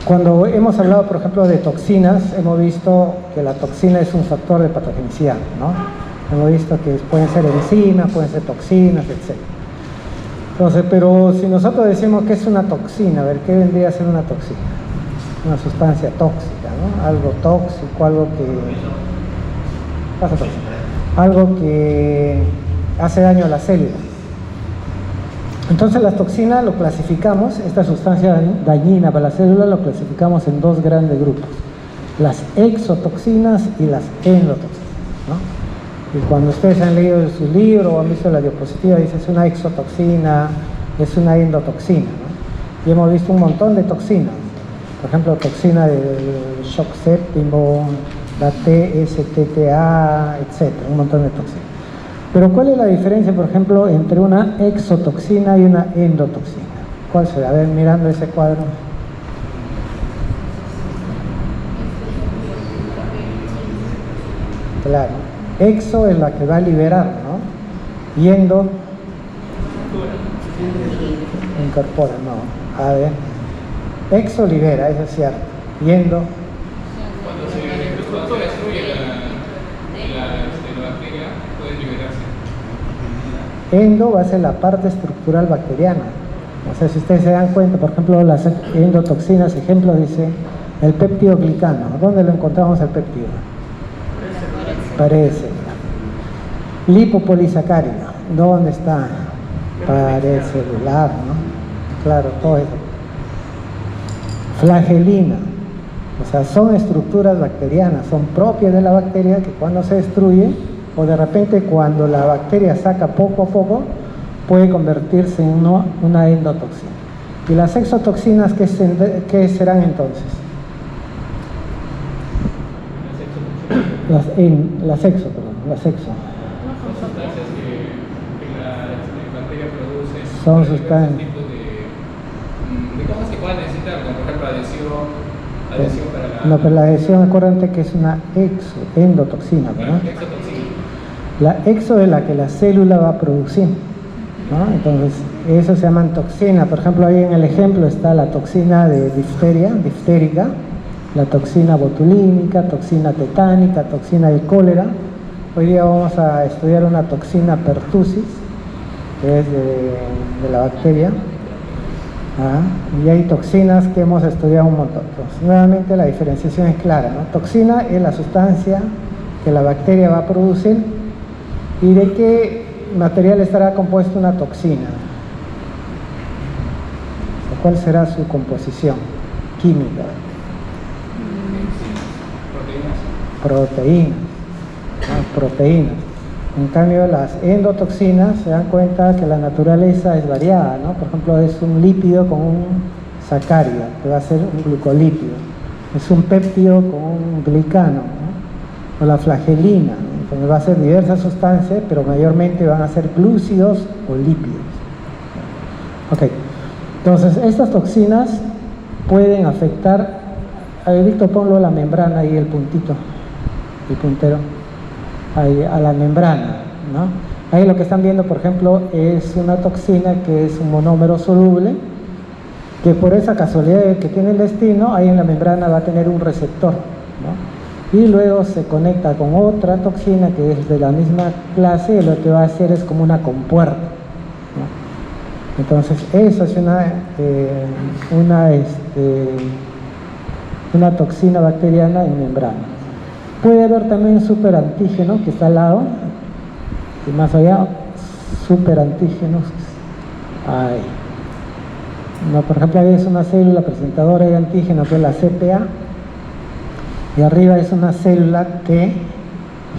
Cuando hemos hablado, por ejemplo, de toxinas, hemos visto que la toxina es un factor de patogenicidad, ¿no? Hemos visto que pueden ser enzimas, pueden ser toxinas, etc. Entonces, pero si nosotros decimos que es una toxina, a ver, ¿qué vendría a ser una toxina? Una sustancia tóxica, ¿no? Algo tóxico, algo que hace daño a la célula. Entonces las toxinas lo clasificamos, esta sustancia dañina para la célula lo clasificamos en dos grandes grupos, las exotoxinas y las endotoxinas, ¿no? Y cuando ustedes han leído su libro o han visto la diapositiva, dice es una exotoxina, es una endotoxina, ¿no? Y hemos visto un montón de toxinas, por ejemplo, toxina del shock séptimo, la TSTTA, etc., un montón de toxinas. Pero ¿cuál es la diferencia, por ejemplo, entre una exotoxina y una endotoxina? ¿Cuál será? A ver, mirando ese cuadro. Claro, exo es la que va a liberar, ¿no? Y endo incorpora, no. A ver, exo libera, eso es cierto. Y endo. Cuando se destruye la bacteria, puede liberarse. Endo va a ser la parte estructural bacteriana. O sea, si ustedes se dan cuenta, por ejemplo, las endotoxinas, ejemplo, dice el péptido glicano. ¿Dónde lo encontramos el péptido? Pared celular. Lipopolisacárido. ¿Dónde está? Pared celular, ¿no? Claro, todo eso. Flagelina. O sea, son estructuras bacterianas, son propias de la bacteria que cuando se destruye, o de repente cuando la bacteria saca poco a poco, puede convertirse en una endotoxina. ¿Y las exotoxinas qué serán entonces? Las exo. Son sustancias que la bacteria produce. Son sustancias. De cosas que puedan necesitar, como por ejemplo adhesión para la... No, pero la adhesión, acuérdate que es una endotoxina, ¿verdad? Exotoxina. La exo es la que la célula va a producir, ¿no? Entonces, eso se llaman toxina. Por ejemplo, ahí en el ejemplo está la toxina de diftérica, la toxina botulínica, toxina tetánica, toxina de cólera. Hoy día vamos a estudiar una toxina pertussis, que es de la bacteria. Y hay toxinas que hemos estudiado un montón. Entonces, nuevamente la diferenciación es clara, ¿no? Toxina es la sustancia que la bacteria va a producir. ¿Y de qué material estará compuesta una toxina? ¿Cuál será su composición química? Proteínas. Proteínas. En cambio, las endotoxinas se dan cuenta que la naturaleza es variada, ¿no? Por ejemplo, es un lípido con un sacárido, que va a ser un glucolípido. Es un péptido con un glicano, ¿no? O la flagelina, ¿no? Entonces va a ser diversas sustancias, pero mayormente van a ser glúcidos o lípidos. Ok, entonces estas toxinas pueden afectar, a ver, Víctor, ponlo a la membrana ahí, el puntito, el puntero. Ahí, a la membrana, ¿no? Ahí lo que están viendo, por ejemplo, es una toxina que es un monómero soluble, que por esa casualidad que tiene el destino, ahí en la membrana va a tener un receptor, ¿no? Y luego se conecta con otra toxina que es de la misma clase, y lo que va a hacer es como una compuerta, ¿no? Entonces eso es una toxina bacteriana en membrana. Puede haber también superantígenos, que está al lado, y más allá, superantígenos. Ahí. No, por ejemplo, ahí es una célula presentadora de antígeno, que es la CPA, y arriba es una célula T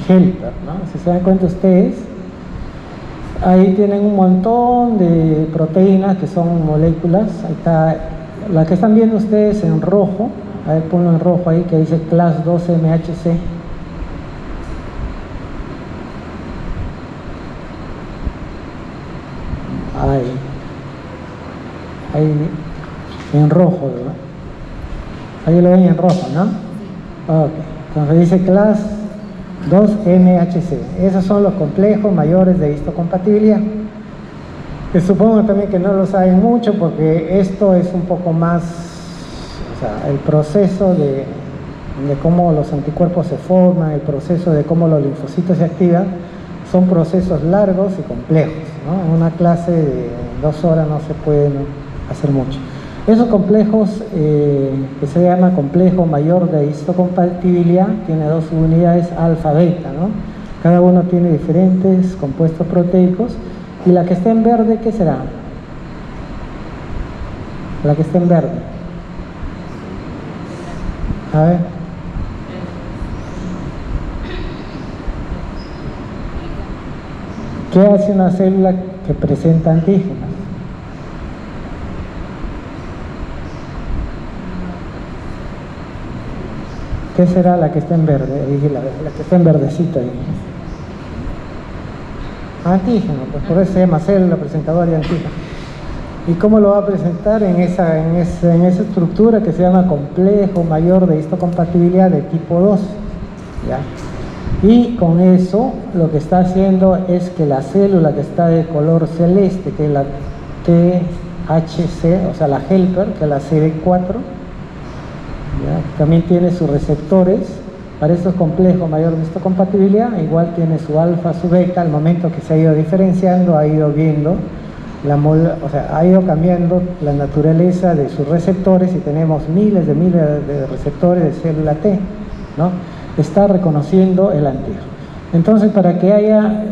helper, ¿no? Si se dan cuenta ustedes, ahí tienen un montón de proteínas que son moléculas. Ahí está, la que están viendo ustedes en rojo. A ver, ponlo en rojo ahí, que dice class 2-MHC. Ahí en rojo, ¿verdad? Ahí lo ven en rojo, ¿no? Ok, entonces dice class 2-MHC. Esos son los complejos mayores de histocompatibilidad. Que supongo también que no lo saben mucho, porque esto es un poco más O sea, el proceso de cómo los anticuerpos se forman, el proceso de cómo los linfocitos se activan, son procesos largos y complejos, ¿no? En una clase de 2 horas no se puede hacer mucho. Esos complejos, que se llama complejo mayor de histocompatibilidad, tiene 2 unidades alfa-beta, ¿no? Cada uno tiene diferentes compuestos proteicos, y la que está en verde, ¿qué será? La que está en verde. A ver. ¿Qué hace una célula que presenta antígenos? ¿Qué será la que está en verde? Dije la que está en verdecita ahí. Antígeno, pues por eso se llama célula presentadora de antígeno. ¿Y cómo lo va a presentar? En esa estructura que se llama complejo mayor de histocompatibilidad de tipo 2. ¿Ya? Y con eso lo que está haciendo es que la célula que está de color celeste, que es la THC, o sea la helper, que es la CD4, ¿ya? También tiene sus receptores para estos complejos mayor de histocompatibilidad, igual tiene su alfa, su beta. Al momento que se ha ido diferenciando, ha ido viendo ha ido cambiando la naturaleza de sus receptores, y tenemos miles de receptores de célula T, ¿no? Está reconociendo el antígeno. Entonces, para que haya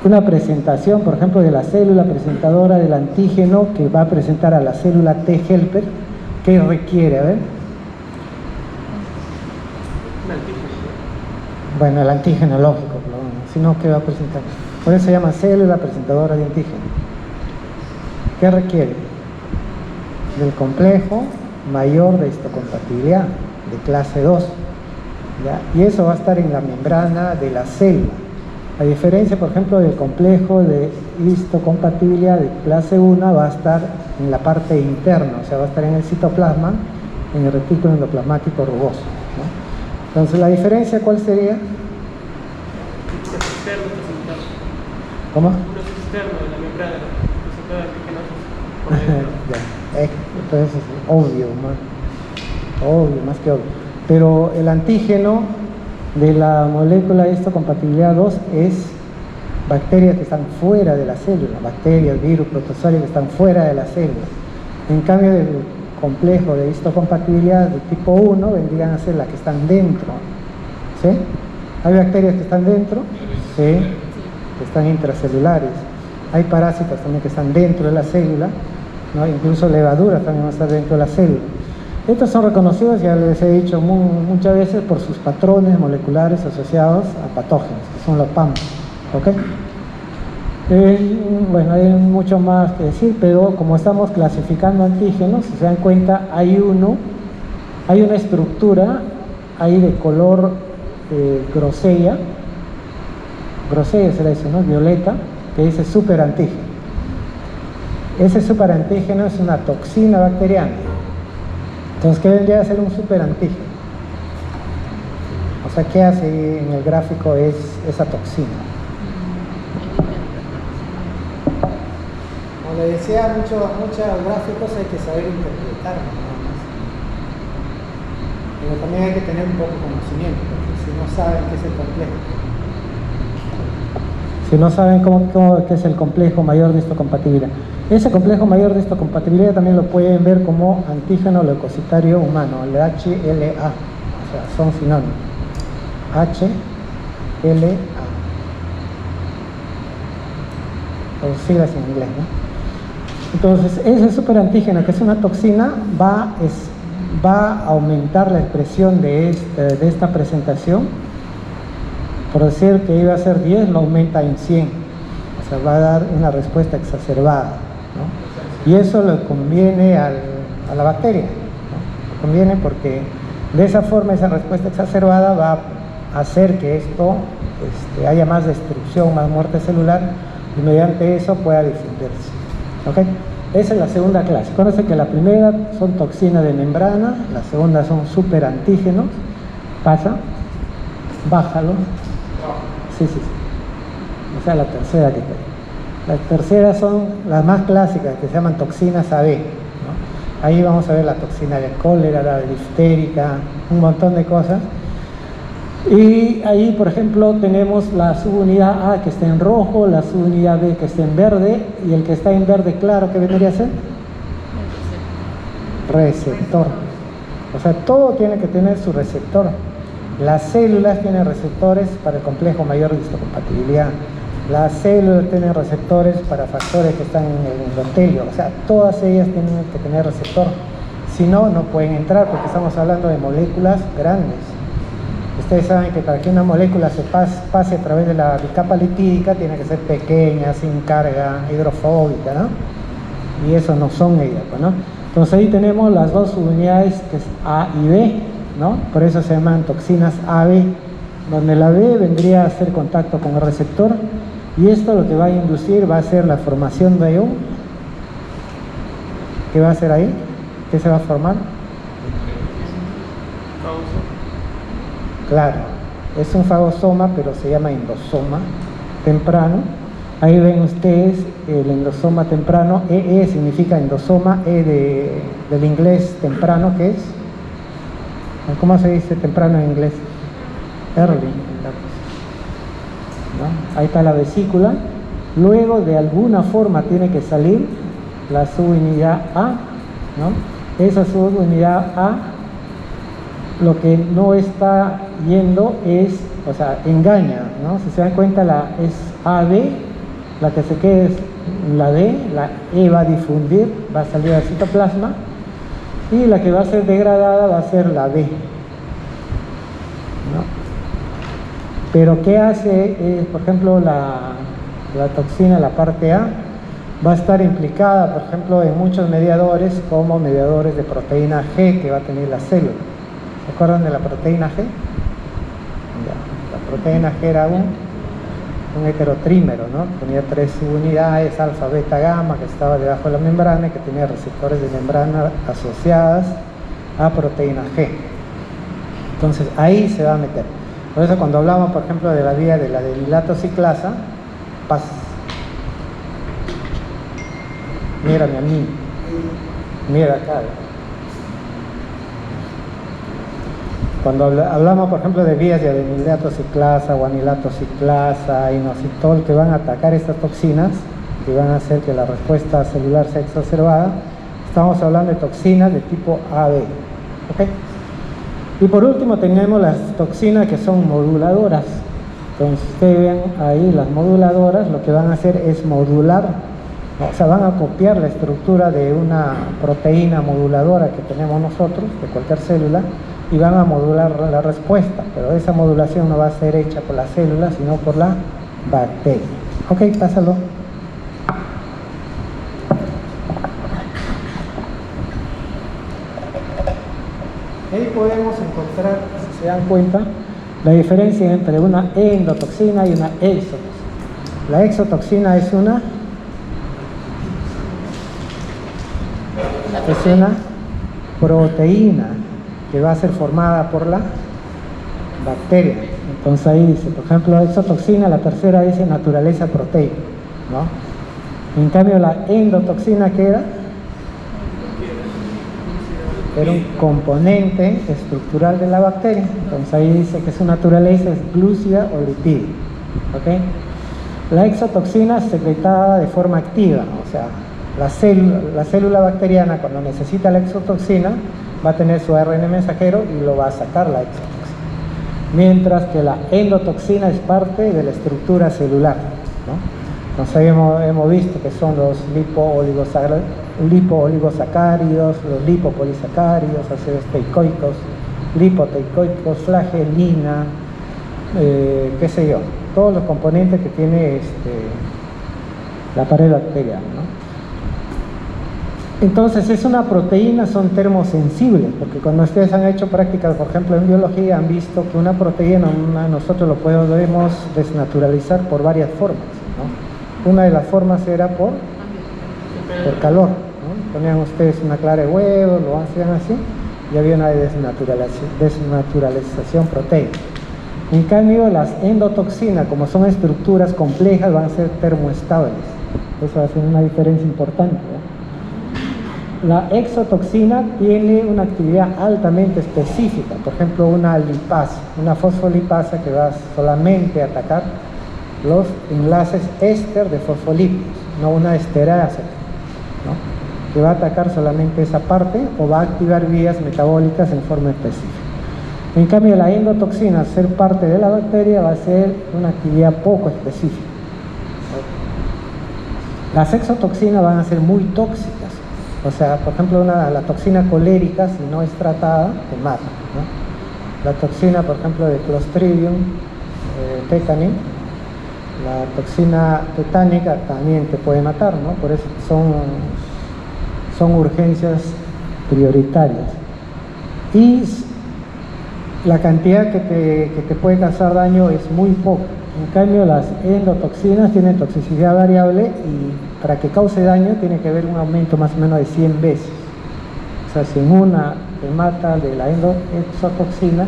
una presentación, por ejemplo, de la célula presentadora del antígeno que va a presentar a la célula T helper, ¿qué requiere? A ver. Bueno, el antígeno lógico, si no, ¿qué va a presentar? Por eso se llama célula presentadora de antígeno. ¿Qué requiere? Del complejo mayor de histocompatibilidad, de clase 2. ¿Ya? Y eso va a estar en la membrana de la célula. A diferencia, por ejemplo, del complejo de histocompatibilidad de clase 1, va a estar en la parte interna, o sea, va a estar en el citoplasma, en el retículo endoplasmático rugoso, ¿no? Entonces, ¿la diferencia cuál sería? ¿Cómo? Uno es externo de la membrana, ya, entonces es obvio, más que obvio. Pero el antígeno de la molécula de histocompatibilidad 2 es bacterias que están fuera de la célula, bacterias, virus, protozoarios que están fuera de la célula. En cambio, del complejo de histocompatibilidad de tipo 1 vendrían a ser las que están dentro. ¿Sí? ¿Hay bacterias que están dentro? Sí, que están intracelulares. Hay parásitos también que están dentro de la célula, ¿no? Incluso levaduras también van a estar dentro de la célula. Estos son reconocidos, ya les he dicho muchas veces, por sus patrones moleculares asociados a patógenos, que son los PAM. ¿Ok? Bueno, hay mucho más que decir, pero como estamos clasificando antígenos, si se dan cuenta, hay una estructura ahí de color grosella será eso, ¿no? Violeta, que dice superantígeno. Ese superantígeno es una toxina bacteriana. Entonces, ¿qué vendría a ser un superantígeno? O sea, ¿qué hace en el gráfico es esa toxina? Como le decía, muchos gráficos hay que saber interpretar, nada más. Pero también hay que tener un poco de conocimiento, porque si no saben qué es el complejo. Si no saben qué es el complejo mayor de histocompatibilidad. Ese complejo mayor de histocompatibilidad también lo pueden ver como antígeno leucocitario humano, el HLA, o sea, son sinónimos. HLA. Por siglas en inglés, ¿no? Entonces, ese superantígeno, que es una toxina, va a aumentar la expresión de esta presentación. Por decir que iba a ser 10, lo aumenta en 100. O sea, va a dar una respuesta exacerbada, ¿no? Y eso le conviene a la bacteria, ¿no? Le conviene porque de esa forma esa respuesta exacerbada va a hacer que esto haya más destrucción, más muerte celular, y mediante eso pueda difundirse. ¿Ok? Esa es la segunda clase. Conoce que la primera son toxinas de membrana, la segunda son superantígenos. Pasa, bájalo. Sí. O sea, la tercera que está. Las terceras son las más clásicas, que se llaman toxinas AB, ¿no? Ahí vamos a ver la toxina de cólera, la diftérica, un montón de cosas. Y ahí, por ejemplo, tenemos la subunidad A que está en rojo, la subunidad B que está en verde, y el que está en verde claro, ¿qué vendría a ser? Receptor. O sea, todo tiene que tener su receptor. Las células tienen receptores para el complejo mayor de histocompatibilidad. Las células tienen receptores para factores que están en el endotelio. O sea, todas ellas tienen que tener receptor. Si no, no pueden entrar porque estamos hablando de moléculas grandes. Ustedes saben que para que una molécula se pase a través de la bicapa lipídica tiene que ser pequeña, sin carga, hidrofóbica, ¿no? Y eso no son ellas, ¿no? Entonces ahí tenemos las dos subunidades, que es A y B, ¿no? Por eso se llaman toxinas AB, donde la B vendría a hacer contacto con el receptor, y esto lo que va a inducir va a ser la formación de un... ¿Qué va a hacer ahí? ¿Qué se va a formar? Claro, es un fagosoma, pero se llama endosoma temprano. Ahí ven ustedes el endosoma temprano. EE significa endosoma, del inglés temprano, ¿qué es? ¿Cómo se dice temprano en inglés? Early, ¿no? Ahí está la vesícula. Luego, de alguna forma, tiene que salir la subunidad A, ¿no? Esa subunidad A, lo que no está yendo es, o sea, engaña, ¿no? Si se dan cuenta, es AB, la que se queda es la D, la E va a difundir, va a salir al citoplasma, y la que va a ser degradada va a ser la B, ¿no? Pero ¿qué hace? Por ejemplo, la toxina, la parte A, va a estar implicada, por ejemplo, en muchos mediadores, como mediadores de proteína G que va a tener la célula. ¿Se acuerdan de la proteína G? Ya, la proteína G era un heterotrímero, ¿no? Tenía 3 subunidades, alfa, beta, gamma, que estaba debajo de la membrana y que tenía receptores de membrana asociadas a proteína G. Entonces ahí se va a meter. Por eso cuando hablamos, por ejemplo, de la vía de la denilatociclasa, mírame a mí, mira acá. Cuando hablamos, por ejemplo, de vías de adenilatociclasa, guanilatociclasa, inositol, que van a atacar estas toxinas, que van a hacer que la respuesta celular sea exacerbada, estamos hablando de toxinas de tipo AB. ¿Okay? Y por último tenemos las toxinas que son moduladoras. Entonces ustedes ven ahí las moduladoras, lo que van a hacer es modular, o sea, van a copiar la estructura de una proteína moduladora que tenemos nosotros, de cualquier célula, y van a modular la respuesta, pero esa modulación no va a ser hecha por la célula, sino por la bacteria. Ok, pásalo. Ahí podemos encontrar, si se dan cuenta, la diferencia entre una endotoxina y una exotoxina. La exotoxina es una proteína que va a ser formada por la bacteria. Entonces ahí dice, por ejemplo, exotoxina, la tercera dice naturaleza proteica, ¿no? En cambio la endotoxina, ¿qué era? Era un componente estructural de la bacteria. Entonces ahí dice que su naturaleza es glúcida o lipídica, ¿ok? La exotoxina es secretada de forma activa, o sea, la célula bacteriana, cuando necesita la exotoxina, va a tener su ARN mensajero y lo va a sacar la exotoxina. Mientras que la endotoxina es parte de la estructura celular, ¿no? Entonces hemos visto que son los lipooligosacáridos, los lipopolisacáridos, ácidos teicoicos, lipoteicoicos, flagelina, qué sé yo, todos los componentes que tiene la pared bacteriana, ¿no? Entonces es una proteína, son termosensibles, porque cuando ustedes han hecho prácticas, por ejemplo en biología, han visto que una proteína nosotros lo podemos desnaturalizar por varias formas, ¿no? Una de las formas era por calor, ¿no? Ponían ustedes una clara de huevo, lo hacían así, y había una desnaturalización proteica. En cambio, las endotoxinas, como son estructuras complejas, van a ser termoestables. Eso va a ser una diferencia importante, ¿no? La exotoxina tiene una actividad altamente específica, por ejemplo una lipasa, una fosfolipasa que va solamente a atacar los enlaces éster de fosfolípidos, no una esterasa, ¿no? Que va a atacar solamente esa parte o va a activar vías metabólicas en forma específica. En cambio, la endotoxina, al ser parte de la bacteria, va a ser una actividad poco específica. Las exotoxinas van a ser muy tóxicas. O sea, por ejemplo, la toxina colérica, si no es tratada, te mata, ¿no? La toxina, por ejemplo, de Clostridium tetani, la toxina tetánica también te puede matar, ¿no? Por eso son urgencias prioritarias. Y la cantidad que te puede causar daño es muy poca. En cambio, las endotoxinas tienen toxicidad variable y para que cause daño tiene que haber un aumento más o menos de 100 veces. O sea, si en una te mata de la exotoxina,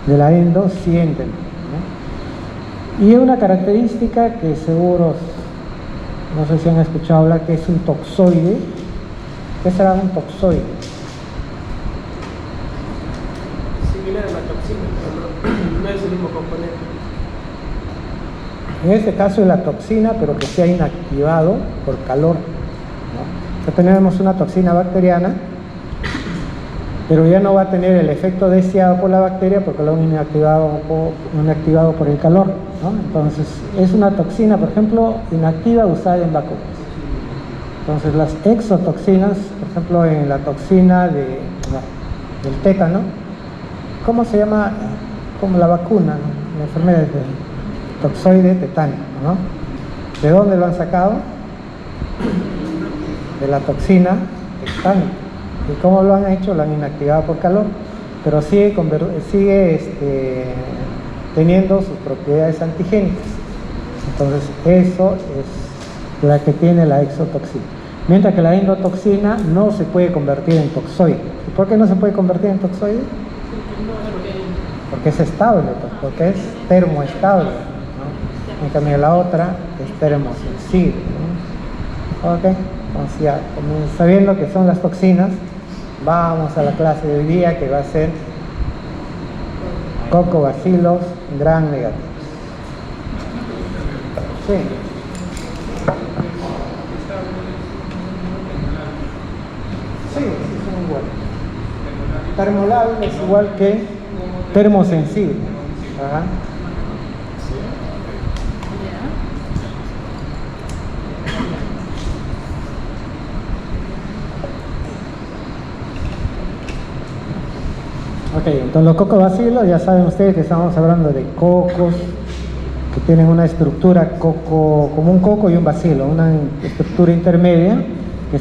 de la endo 100, ¿no? Y es una característica que seguro, no sé si han escuchado hablar, que es un toxoide. ¿Qué será un toxoide? Similar a la toxina, pero no es el mismo componente. En este caso es la toxina, pero que se ha inactivado por calor, ¿no? Ya tenemos una toxina bacteriana, pero ya no va a tener el efecto deseado por la bacteria porque lo han inactivado por el calor, ¿no? Entonces es una toxina, por ejemplo, inactiva usada en vacunas. Entonces las exotoxinas, por ejemplo, en la toxina del tétano, ¿cómo se llama? Como la vacuna, ¿no? La enfermedad de toxoide tetánico, ¿no? ¿De dónde lo han sacado? De la toxina tetánica. ¿Y cómo lo han hecho? Lo han inactivado por calor, pero sigue teniendo sus propiedades antigénicas. Entonces eso es la que tiene la exotoxina. Mientras que la endotoxina no se puede convertir en toxoide. ¿Y por qué no se puede convertir en toxoide? Porque es estable, pues, porque es termoestable, ¿no? En cambio la otra es termosensible, ¿no? Ok, entonces ya sabiendo que son las toxinas, vamos a la clase de hoy día, que va a ser Coccobacillus gram negativos. Sí. Sí, son iguales. Termolar es igual que termosensible. Ajá. Ok, entonces los cocobacilos, ya saben ustedes que estamos hablando de cocos que tienen una estructura como un coco y un bacilo, una estructura intermedia, que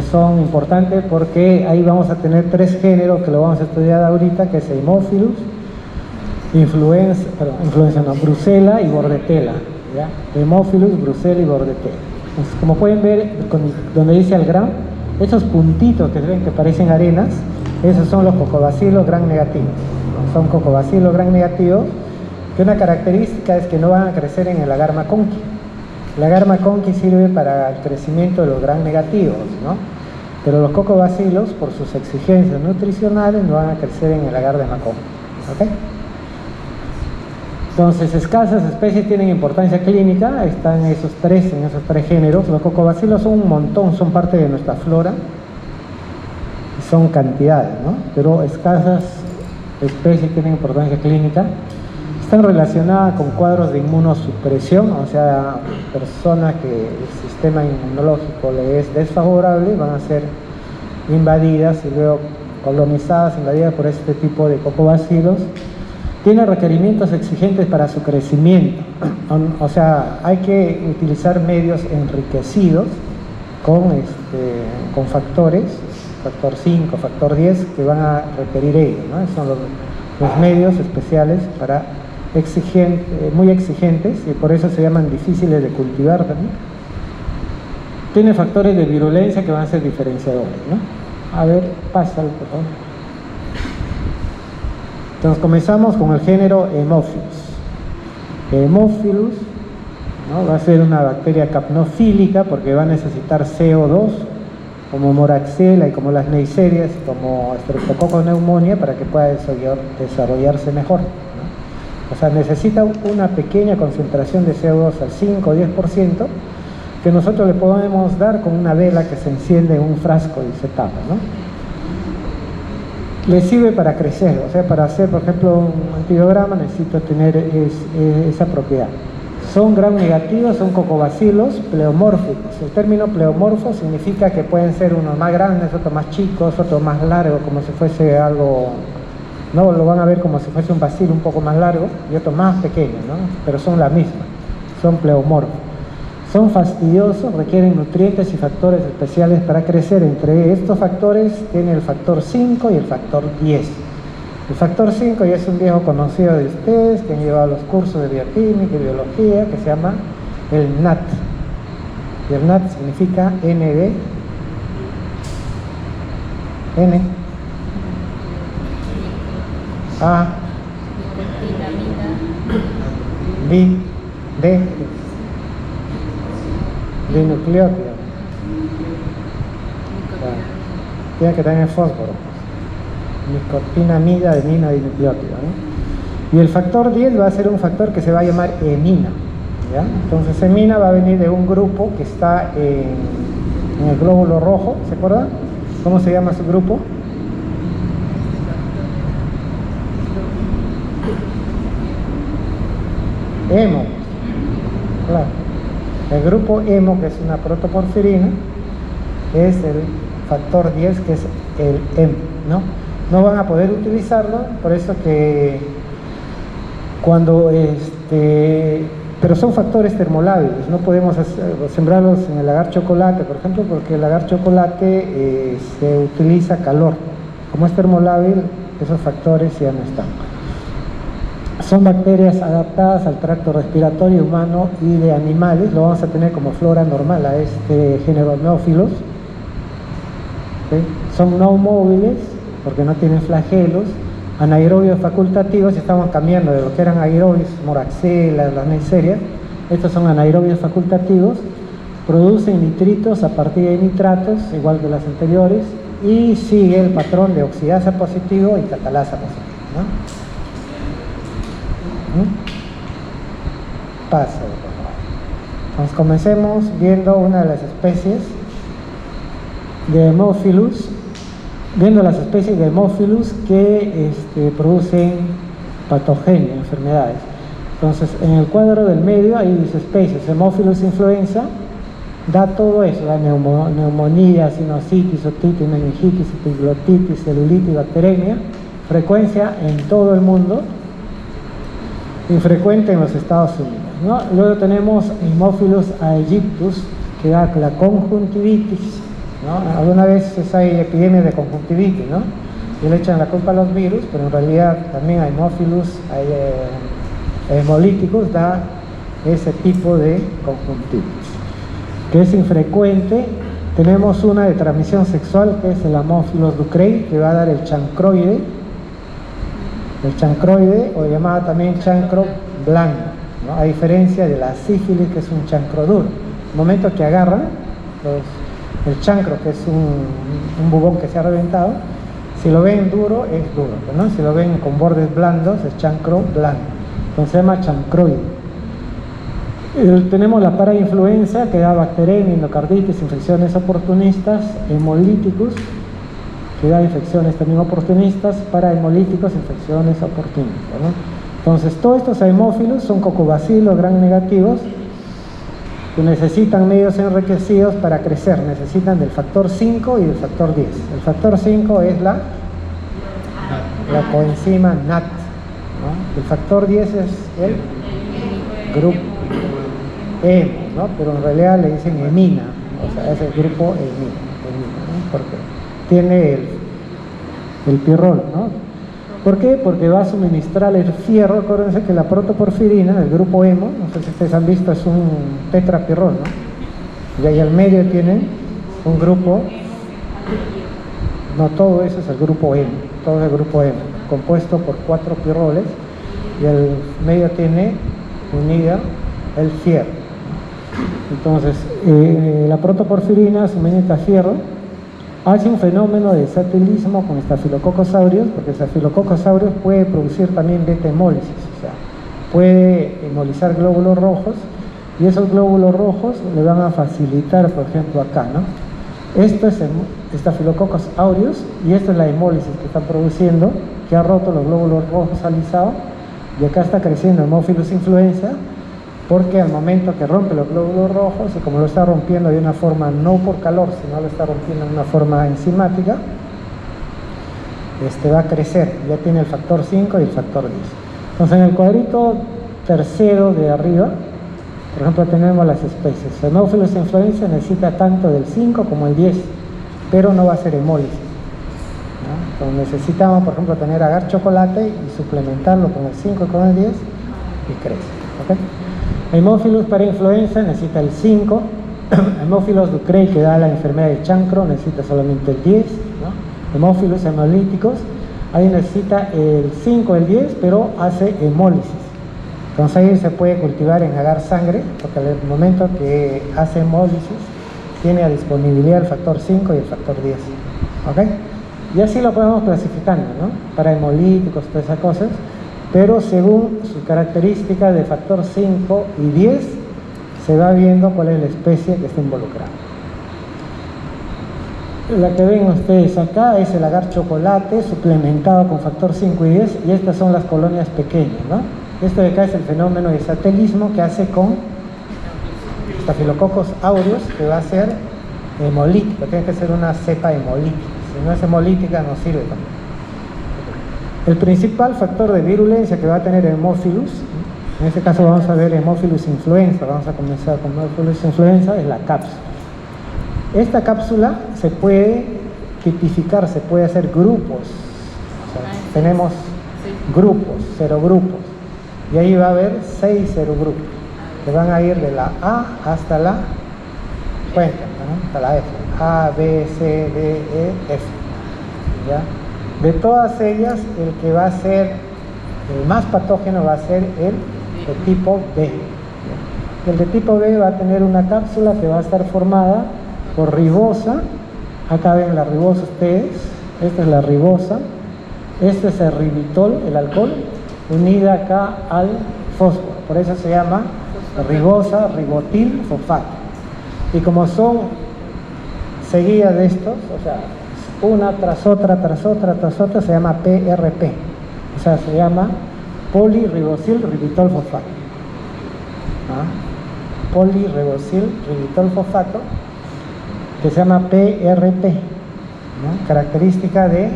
son importantes porque ahí vamos a tener tres géneros que lo vamos a estudiar ahorita, que es Haemophilus, Brucella y Bordetella, ¿ya? Haemophilus, Brucella y Bordetella. Entonces, como pueden ver, donde dice el gram, esos puntitos que ven que parecen arenas, esos son los cocobacilos gram negativos. Son cocobacilos gram negativos, que una característica es que no van a crecer en el agar MacConkey. El agar MacConkey sirve para el crecimiento de los gram negativos, ¿no? Pero los cocobacilos, por sus exigencias nutricionales, no van a crecer en el agar de MacConkey. ¿Ok? Entonces, escasas especies tienen importancia clínica, están en esos tres géneros. Los cocobacilos son un montón, son parte de nuestra flora, son cantidades, ¿no? Pero escasas especies tienen importancia clínica. Están relacionadas con cuadros de inmunosupresión, o sea, personas que el sistema inmunológico le es desfavorable van a ser invadidas y luego colonizadas, invadidas por este tipo de cocobacilos. Tiene requerimientos exigentes para su crecimiento, o sea, hay que utilizar medios enriquecidos con factores, factor 5, factor 10, que van a requerir ellos, ¿no? Son los medios especiales muy exigentes, y por eso se llaman difíciles de cultivar también. Tiene factores de virulencia que van a ser diferenciadores, ¿no? A ver, pásalo, por favor. Entonces comenzamos con el género Haemophilus. Haemophilus, ¿no? Va a ser una bacteria capnofílica porque va a necesitar CO2 como Moraxella y como las Neisseриas, como Streptococcus pneumoniae, para que pueda desarrollarse mejor, ¿no? O sea, necesita una pequeña concentración de CO2 al 5 o 10%, que nosotros le podemos dar con una vela que se enciende en un frasco y se tapa, ¿no? Le sirve para crecer, o sea, para hacer, por ejemplo, un antibiograma necesito tener esa propiedad. Son gram negativos, son cocobacilos pleomórficos. El término pleomorfo significa que pueden ser unos más grandes, otros más chicos, otros más largos, como si fuese algo, no lo van a ver como si fuese un bacilo un poco más largo, y otros más pequeños, ¿no? Pero son la misma, son pleomorfos. Son fastidiosos, requieren nutrientes y factores especiales para crecer. Entre estos factores tiene el factor 5 y el factor 10. El factor 5 ya es un viejo conocido de ustedes que han llevado los cursos de bioquímica y biología, que se llama el NAT. Y el NAT significa NB, N, A, B, D, dinucleótido. Tiene que tener fósforo. Nicotinamida, adenina, dinucleótido, ¿no? Y el factor 10 va a ser un factor que se va a llamar hemina, ¿ya? Entonces hemina va a venir de un grupo que está en el glóbulo rojo, ¿se acuerdan? ¿Cómo se llama su grupo? Hemo, claro. El grupo hemo, que es una protoporfirina, es el factor 10, que es el hemo, ¿no? No van a poder utilizarlo, por eso que cuando pero son factores termolábiles, no podemos sembrarlos en el agar chocolate, por ejemplo, porque el agar chocolate se utiliza calor. Como es termolábil, esos factores ya no están. Son bacterias adaptadas al tracto respiratorio humano y de animales. Lo vamos a tener como flora normal a este género Neophilos. ¿Sí? Son no móviles porque no tienen flagelos, anaerobios facultativos. Estamos cambiando de lo que eran aerobios, Moraxella, las Neisseria. Estos son anaerobios facultativos, producen nitritos a partir de nitratos, igual que las anteriores, y sigue el patrón de oxidasa positivo y catalasa positivo, ¿no? Paso, por favor. Entonces comencemos viendo una de las especies de Haemophilus, viendo las especies de Haemophilus que producen patogenia, enfermedades. Entonces en el cuadro del medio hay 10 especies. Haemophilus influenza da todo eso, da neumonía, sinusitis, otitis, meningitis, epiglotitis, celulitis, bacteremia, frecuencia en todo el mundo, infrecuente en los Estados Unidos, ¿no? Luego tenemos Haemophilus aegyptus, que da la conjuntivitis, ¿no? Alguna vez hay epidemias de conjuntivitis, ¿no? Y le echan la culpa a los virus, pero en realidad también Haemophilus hemolíticos da ese tipo de conjuntivitis, que es infrecuente. Tenemos una de transmisión sexual, que es el Haemophilus ducreyi, que va a dar el chancroide, o llamada también chancro blando, ¿no? A diferencia de la sífilis, que es un chancro duro. En el momento que agarran el chancro, que es un bubón que se ha reventado, si lo ven duro, es duro, ¿no? Si lo ven con bordes blandos, es chancro blando. Entonces se llama chancroide. Tenemos la parainfluenza, que da bacteremia, endocarditis, infecciones oportunistas, hemolíticos, que da infecciones también oportunistas, parahemolíticos, infecciones oportunistas, ¿no? Entonces todos estos Haemophilus son cocobacilos gram negativos que necesitan medios enriquecidos para crecer, necesitan del factor 5 y del factor 10. El factor 5 es la coenzima NAT, ¿no? El factor 10 es el grupo hemo, ¿no? Pero en realidad le dicen hemina, o sea, es el grupo hemina, ¿no? Porque tiene el pirrol, ¿no? ¿Por qué? Porque va a suministrar el fierro. Acuérdense que la protoporfirina, el grupo hemo, no sé si ustedes han visto, es un tetrapirrol, ¿no? Y ahí al medio tiene un grupo, no, todo eso es el grupo hemo, todo es el grupo hemo, compuesto por 4 pirroles, y el medio tiene unida el fierro. Entonces la protoporfirina suministra fierro Hace un fenómeno de satelismo con Staphylococcus aureus, porque Staphylococcus aureus puede producir también beta-hemólisis, o sea, puede hemolizar glóbulos rojos, y esos glóbulos rojos le van a facilitar, por ejemplo, acá, ¿no? Esto es Staphylococcus aureus, y esta es la hemólisis que está produciendo, que ha roto los glóbulos rojos alisados, y acá está creciendo Haemophilus influenza, porque al momento que rompe los glóbulos rojos, y como lo está rompiendo de una forma no por calor, sino lo está rompiendo de una forma enzimática, va a crecer, ya tiene el factor 5 y el factor 10. Entonces en el cuadrito tercero de arriba, por ejemplo, tenemos las especies. Haemophilus influenza necesita tanto del 5 como el 10, pero no va a ser hemólisis, ¿no? Entonces necesitamos, por ejemplo, tener agar chocolate y suplementarlo con el 5 y con el 10 y crece, ¿okay? Haemophilus para influenza necesita el 5, Haemophilus ducreyi, que da la enfermedad de chancro, necesita solamente el 10, ¿no? Haemophilus hemolíticos, ahí necesita el 5, el 10, pero hace hemólisis. Entonces ahí se puede cultivar en agar sangre, porque al momento que hace hemólisis tiene a disponibilidad el factor 5 y el factor 10, ¿ok? Y así lo podemos clasificando, ¿no? Para hemolíticos, todas esas cosas, pero según su característica de factor 5 y 10 se va viendo cuál es la especie que está involucrada. La que ven ustedes acá es el agar chocolate suplementado con factor 5 y 10, y estas son las colonias pequeñas, ¿no? Esto de acá es el fenómeno de satelismo que hace con Staphylococcus aureus, que va a ser hemolítica, tiene que ser una cepa hemolítica, si no es hemolítica no sirve también. El principal factor de virulencia que va a tener Haemophilus, en este caso vamos a ver Haemophilus influenza, vamos a comenzar con Haemophilus influenza, es la cápsula. Esta cápsula se puede tipificar, se puede hacer grupos, o sea, tenemos grupos, serogrupos, y ahí va a haber 6 serogrupos, que van a ir de la A hasta la, cuenta, ¿no? Hasta la F, A, B, C, D, E, F, ¿ya? De todas ellas, el que va a ser el más patógeno va a ser el de tipo B. El de tipo B va a tener una cápsula que va a estar formada por ribosa. Acá ven la ribosa ustedes. Esta es la ribosa. Este es el ribitol, el alcohol, unida acá al fósforo. Por eso se llama ribosa, ribotil, fosfato. Y como son seguidas de estos, o sea, una tras otra, se llama PRP, o sea, se llama poliribosil ribitol fosfato. Poliribosil ribitol fosfato, que se llama PRP, ¿no? Característica de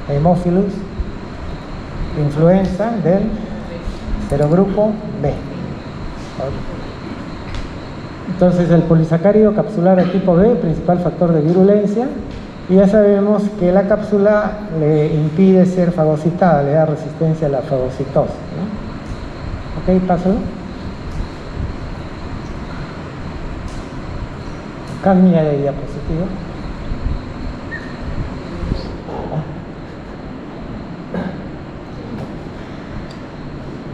Haemophilus influenza del serogrupo B. Entonces el polisacárido capsular de tipo B, principal factor de virulencia. Y ya sabemos que la cápsula le impide ser fagocitada, le da resistencia a la fagocitosis, ¿no? Ok, pásalo. Cambia de diapositiva.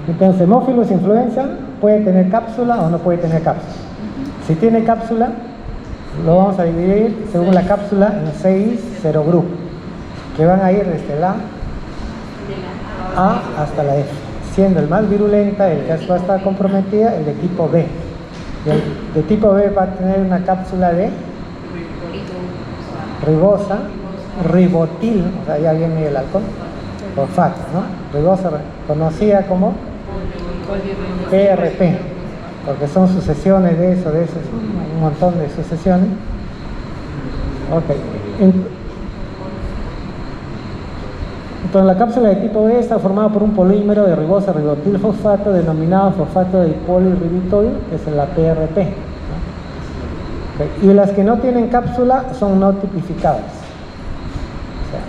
Entonces, Haemophilus influenza puede tener cápsula o no puede tener cápsula. Si tiene cápsula, lo vamos a dividir según la cápsula en 6 serogrupos, que van a ir desde la A hasta la F, siendo el más virulenta, el que va a estar comprometida, el de tipo B. Y el de tipo B va a tener una cápsula de ribosa, ribotil, o sea, ya viene el alcohol, fosfato, ¿no? Ribosa, conocida como PRP, porque son sucesiones de eso, un montón de sucesiones. Ok. Entonces la cápsula de tipo B está formada por un polímero de ribosa ribotil fosfato denominado fosfato de polirribitol, que es la PRP, ¿no? Okay. Y las que no tienen cápsula son no tipificadas. O sea,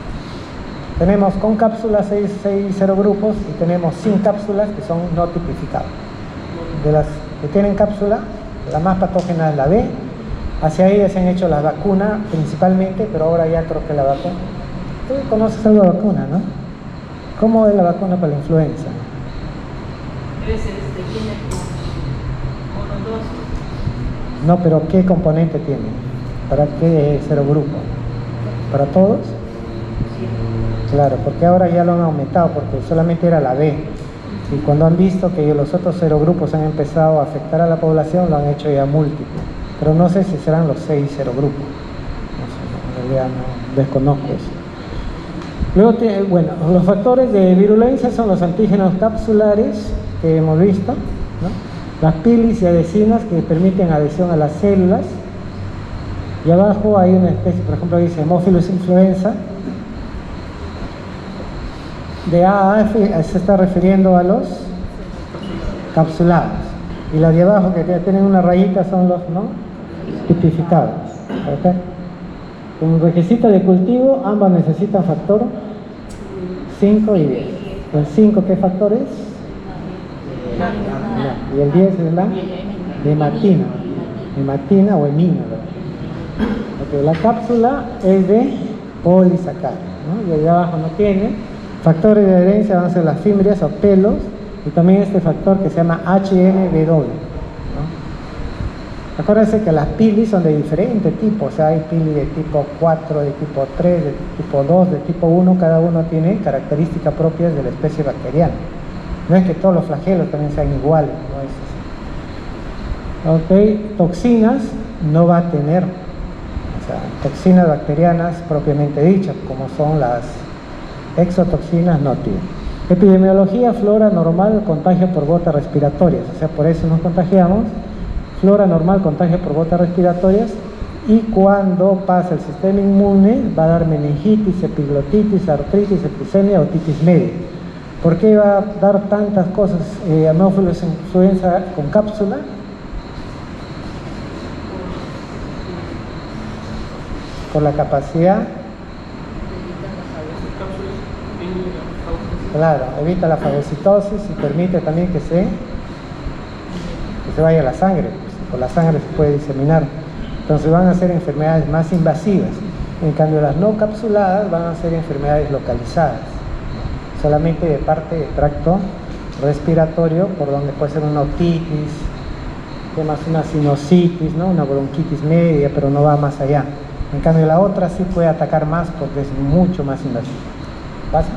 tenemos con cápsula 6 serogrupos y tenemos sin cápsulas que son no tipificadas. De las que tienen cápsula, la más patógena es la B. Hacia ahí se han hecho las vacunas principalmente, pero ahora ya creo que la vacuna. Tú conoces algo de vacuna, ¿no? ¿Cómo es la vacuna para la influenza? Debe ser tiene monodosis. No, pero ¿qué componente tiene? ¿Para qué serogrupo? ¿Para todos? Claro, porque ahora ya lo han aumentado, porque solamente era la B. Y cuando han visto que los otros serogrupos han empezado a afectar a la población, lo han hecho ya múltiple. Pero no sé si serán los 6 serogrupos. No sé, en realidad no desconozco eso. Luego, bueno, los factores de virulencia son los antígenos capsulares que hemos visto, ¿no? Las pilis y adhesinas que permiten adhesión a las células. Y abajo hay una especie, por ejemplo, dice Haemophilus influenza. De A a F se está refiriendo a los capsulados. Y las de abajo que tienen una rayita son los no tipificados. ¿Okay? Como requisito de cultivo, ambas necesitan factor 5 y 10. ¿El 5 qué factor es? No. Y el 10 es la hematina. Hematina o hemina. Okay, la cápsula es de polisacáridos, ¿no? Y ahí abajo no tiene. Factores de adherencia van a ser las fimbrias o pelos, y también este factor que se llama HMB, ¿no? Acuérdense que las pilis son de diferentes tipos, o sea, hay pili de tipo 4, de tipo 3, de tipo 2, de tipo 1, cada uno tiene características propias de la especie bacteriana. No es que todos los flagelos también sean iguales, ¿no? Ok, toxinas no va a tener, o sea, toxinas bacterianas propiamente dichas, como son las exotoxinas, no tiene. Epidemiología, flora normal, contagio por gotas respiratorias, o sea, por eso nos contagiamos. Flora normal, contagio por gotas respiratorias, y cuando pasa el sistema inmune va a dar meningitis, epiglotitis, artritis, septicemia, otitis media. ¿Por qué va a dar tantas cosas Haemophilus influenza con cápsula? Por la capacidad, claro, evita la fagocitosis y permite también que se vaya a la sangre, pues, por la sangre se puede diseminar. Entonces van a ser enfermedades más invasivas. En cambio, las no capsuladas van a ser enfermedades localizadas, solamente de parte del tracto respiratorio, por donde puede ser una otitis, una sinusitis, ¿no? Una bronquitis media, pero no va más allá. En cambio, la otra sí puede atacar más porque es mucho más invasiva. ¿Pasa?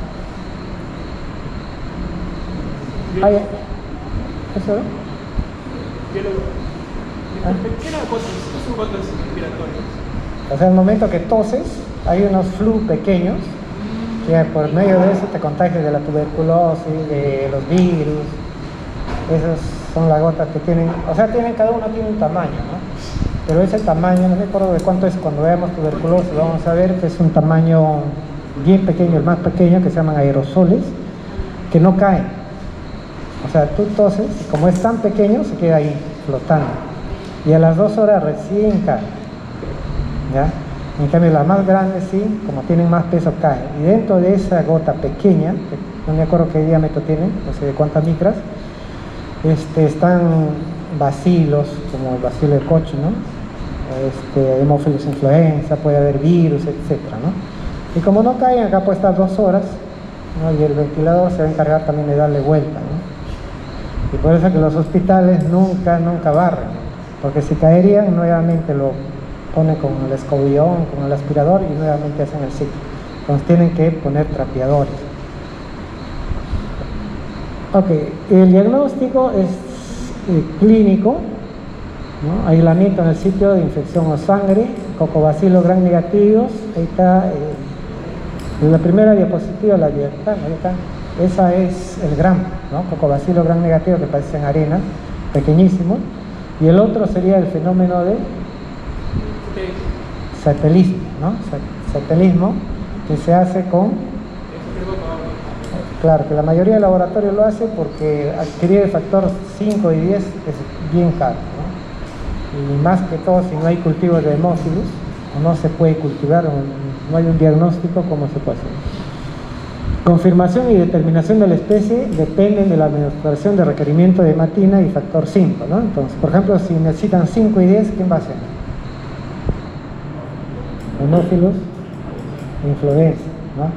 ¿Eso? ¿Qué son gotas respiratorias? O sea, al momento que toses, hay unos flu pequeños que por medio de eso te contagias de la tuberculosis, de los virus. Esas son las gotas que tienen, o sea, cada uno tiene un tamaño, ¿no? Pero ese tamaño, no me acuerdo de cuánto es cuando veamos tuberculosis, vamos a ver que es un tamaño bien pequeño, el más pequeño, que se llaman aerosoles, que no caen. O sea, tú toses y como es tan pequeño, se queda ahí flotando. Y a las 2 horas recién cae. ¿Ya? En cambio, las más grandes sí, como tienen más peso, caen. Y dentro de esa gota pequeña, que no me acuerdo qué diámetro tiene, no sé de cuántas micras, están bacilos, como el bacilo de Koch, ¿no? Haemophilus influenza, puede haber virus, etcétera, ¿no? Y como no caen, acá puede estar 2 horas, ¿no? Y el ventilador se va a encargar también de darle vuelta, ¿no? Y por eso que los hospitales nunca barren, porque si caerían, nuevamente lo ponen con el escobillón, con el aspirador, y nuevamente hacen el ciclo. Entonces tienen que poner trapeadores. Ok, el diagnóstico es clínico, ¿no? Aislamiento en el sitio de infección o sangre, cocobacilos gram negativos. Ahí está, en la primera diapositiva, ahí está. Esa es el gram, ¿no? Cocobacilos gram negativo, que parecen arena, pequeñísimo. Y el otro sería el fenómeno de satelismo, ¿no? Satelismo, que se hace con... Claro, que la mayoría de laboratorios lo hace porque adquirir el factor 5 y 10 es bien caro, ¿no? Y más que todo, si no hay cultivos de Haemophilus, o no se puede cultivar, o no hay un diagnóstico, ¿cómo se puede hacer? Confirmación y determinación de la especie dependen de la administración de requerimiento de hematina y factor 5, ¿no? Entonces, por ejemplo, si necesitan 5 y 10, ¿quién va a hacer? Haemophilus influenza, ¿no?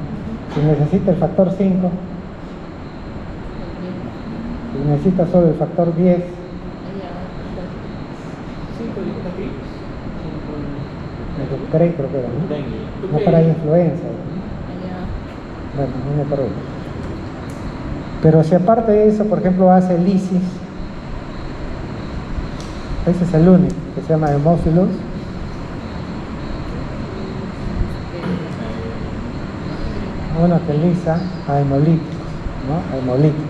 Si necesita el factor 5, si necesita solo el factor 10, Ducrey creo que era, ¿no? Dengue. No para influenza. Bueno, no me acuerdo. Pero si aparte de eso, por ejemplo, hace lisis, ese es el único, que se llama Haemophilus. Uno que lisa a hemolíticos, ¿no? A hemolíticos.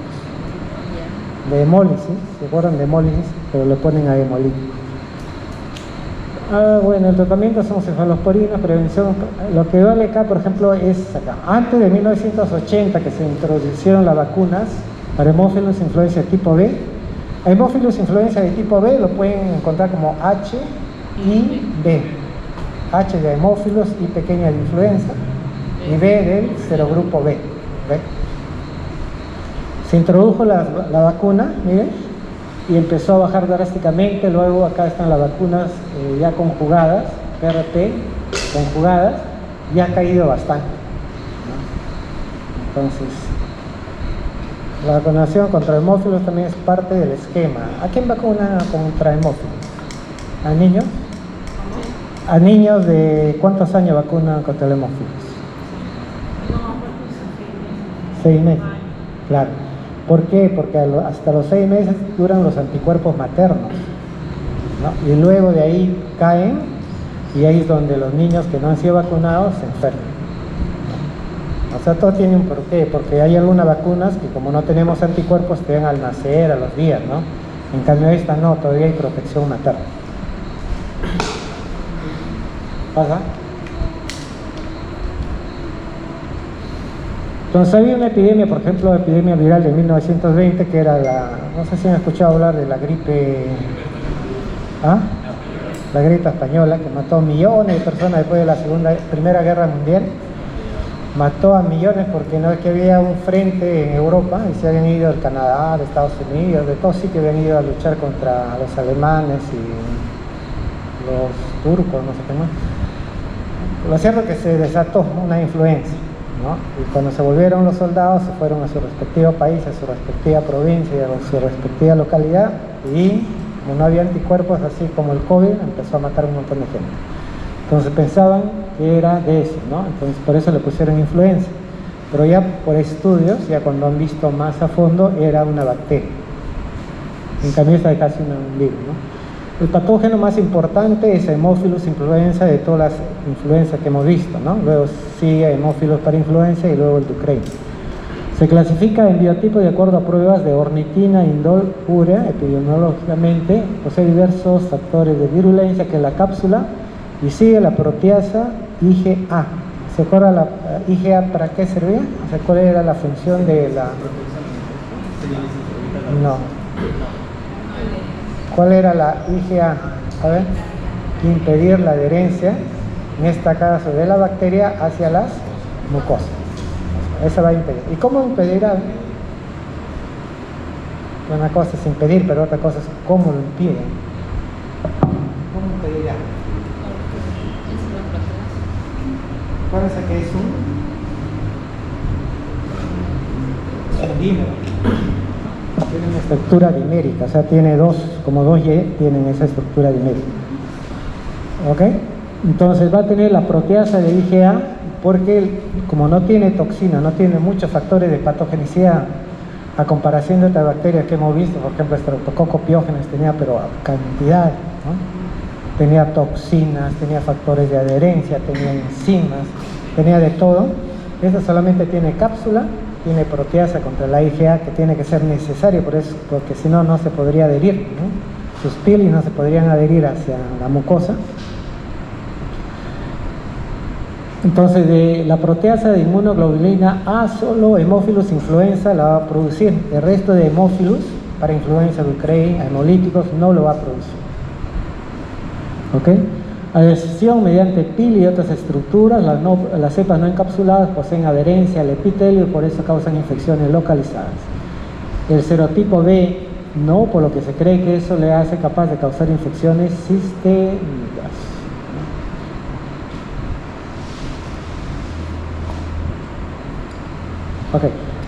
De hemólisis, ¿se acuerdan de hemólisis? Pero le ponen a hemolíticos. Bueno, el tratamiento son cefalosporinas, prevención. Lo que vale acá, por ejemplo, es acá. Antes de 1980 que se introducieron las vacunas para Haemophilus influenza tipo B. Haemophilus influenza de tipo B lo pueden encontrar como H y B. H de Haemophilus, I pequeña de influenza y B del serogrupo B. ¿Ve? Se introdujo la vacuna, miren, y empezó a bajar drásticamente. Luego acá están las vacunas ya conjugadas, PRP conjugadas, y ha caído bastante, ¿no? Entonces, la vacunación contra hemófilos también es parte del esquema. ¿A quién vacuna contra hemófilos? ¿A niños? ¿A niños de cuántos años vacunan contra el hemófilos? 6 meses, claro. ¿Por qué? Porque hasta los 6 meses duran los anticuerpos maternos, ¿no? Y luego de ahí caen, y ahí es donde los niños que no han sido vacunados se enferman, ¿no? O sea, todo tiene un porqué, porque hay algunas vacunas que como no tenemos anticuerpos te dan al nacer, a los días, ¿no? En cambio esta no, todavía hay protección materna. ¿Pasa? Entonces había una epidemia, por ejemplo, epidemia viral de 1920, que era no sé si han escuchado hablar de la gripe, la gripe española, que mató millones de personas después de la Primera Guerra Mundial. Mató a millones porque no es que había un frente en Europa y se habían ido del Canadá, de Estados Unidos, de todos sí que habían ido a luchar contra los alemanes y los turcos, no sé qué más. Lo cierto es que se desató una influencia, ¿no? Y cuando se volvieron los soldados se fueron a su respectivo país, a su respectiva provincia, a su respectiva localidad, y como no había anticuerpos, así como el COVID, empezó a matar un montón de gente. Entonces pensaban que era de eso, ¿no? Entonces por eso le pusieron influenza. Pero ya por estudios, ya cuando han visto más a fondo, era una bacteria. En cambio esta es casi un virus, ¿no? El patógeno más importante es Haemophilus influenza, de todas las influencias que hemos visto, ¿no? Luego sigue Haemophilus parainfluenza y luego el Ducrey. Se clasifica en biotipo de acuerdo a pruebas de ornitina, indol, urea. Epidemiológicamente posee diversos factores de virulencia, que es la cápsula, y sigue la proteasa IgA. ¿Se acuerda la IgA para qué servía? O sea, ¿cuál era la función de la...? No. ¿Cuál era la IgA? A ver, impedir la adherencia, en este caso de la bacteria, hacia las mucosas. Esa va a impedir. ¿Y cómo impedirá? Una cosa es impedir, pero otra cosa es cómo lo impiden. ¿Cómo impedirá? Acuérdense que es un dímero. Tiene una estructura dimérica, o sea, tiene como dos Y, tienen esa estructura dimérica. ¿Ok? Entonces va a tener la proteasa de IgA, porque como no tiene toxina, no tiene muchos factores de patogenicidad, a comparación de otras bacterias que hemos visto, por ejemplo, Streptococcus pyogenes tenía, pero cantidad, ¿no? Tenía toxinas, tenía factores de adherencia, tenía enzimas, tenía de todo. Esta solamente tiene cápsula, tiene proteasa contra la IgA, que tiene que ser necesario, por eso, porque si no, no se podría adherir, ¿no? Sus pieles no se podrían adherir hacia la mucosa. Entonces, de la proteasa de inmunoglobulina A, solo Haemophilus influenza la va a producir. El resto de Haemophilus para influenza, Ducrey, hemolíticos, no lo va a producir. ¿Ok? Adhesión mediante PIL y otras estructuras. Las cepas no encapsuladas poseen adherencia al epitelio y por eso causan infecciones localizadas. El serotipo B no, por lo que se cree que eso le hace capaz de causar infecciones sistémicas. Ok,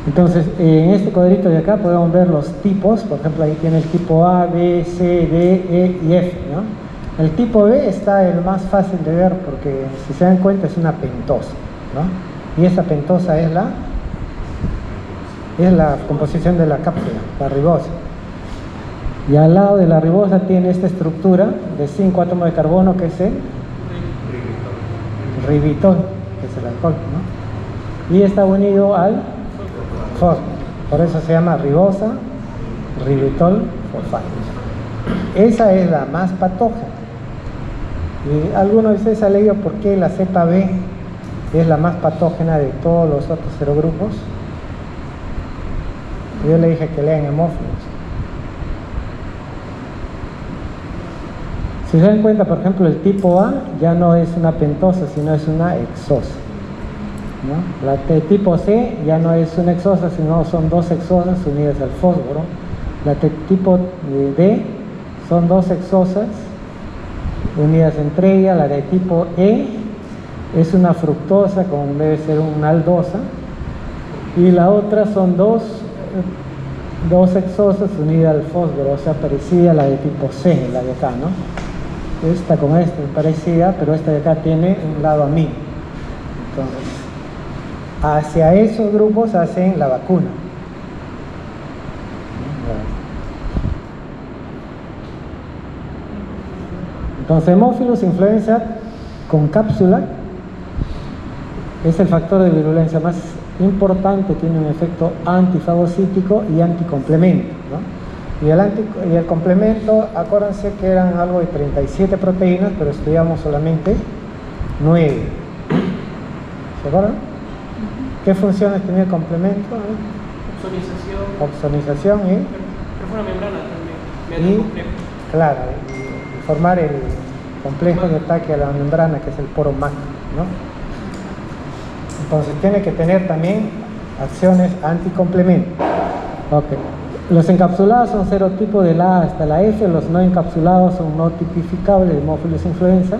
entonces en este cuadrito de acá podemos ver los tipos. Por ejemplo, ahí tiene el tipo A, B, C, D, E y F, ¿no? El tipo B está el más fácil de ver porque si se dan cuenta es una pentosa, ¿no? Y esa pentosa es la composición de la cápsula, la ribosa. Y al lado de la ribosa tiene esta estructura de 5 átomos de carbono que es el ribitol, que es el alcohol, ¿no? Y está unido al fósforo, por eso se llama ribosa, ribitol, fosfato. Esa es la más patógena. Y alguno de ustedes ha leído por qué la cepa B es la más patógena de todos los otros serogrupos. Yo le dije que lean hemófilos. Si se dan cuenta, por ejemplo, el tipo A ya no es una pentosa, sino es una hexosa, ¿no? La de tipo C ya no es una hexosa, sino son 2 hexosas unidas al fósforo. La de tipo D son 2 hexosas unidas entre ellas. La de tipo E es una fructosa, como debe ser una aldosa, y la otra son dos hexosas unidas al fósforo, o sea, parecida a la de tipo C, la de acá, ¿no? Esta con esta es parecida, pero esta de acá tiene un lado amino. Entonces, hacia esos grupos hacen la vacuna. Entonces, Haemophilus influenza con cápsula es el factor de virulencia más importante, tiene un efecto antifagocítico y anticomplemento, ¿no? Y el complemento, acuérdense que eran algo de 37 proteínas, pero estudiamos solamente 9. ¿Se acuerdan? ¿Qué funciones tenía el complemento? Opsonización y perfora membrana también. Y, claro, y formar el complejo de ataque a la membrana, que es el poro magno, ¿no? Entonces tiene que tener también acciones anticomplemento. Okay. Los encapsulados son serotipos de la A hasta la F, los no encapsulados son no tipificables de Haemophilus influenza.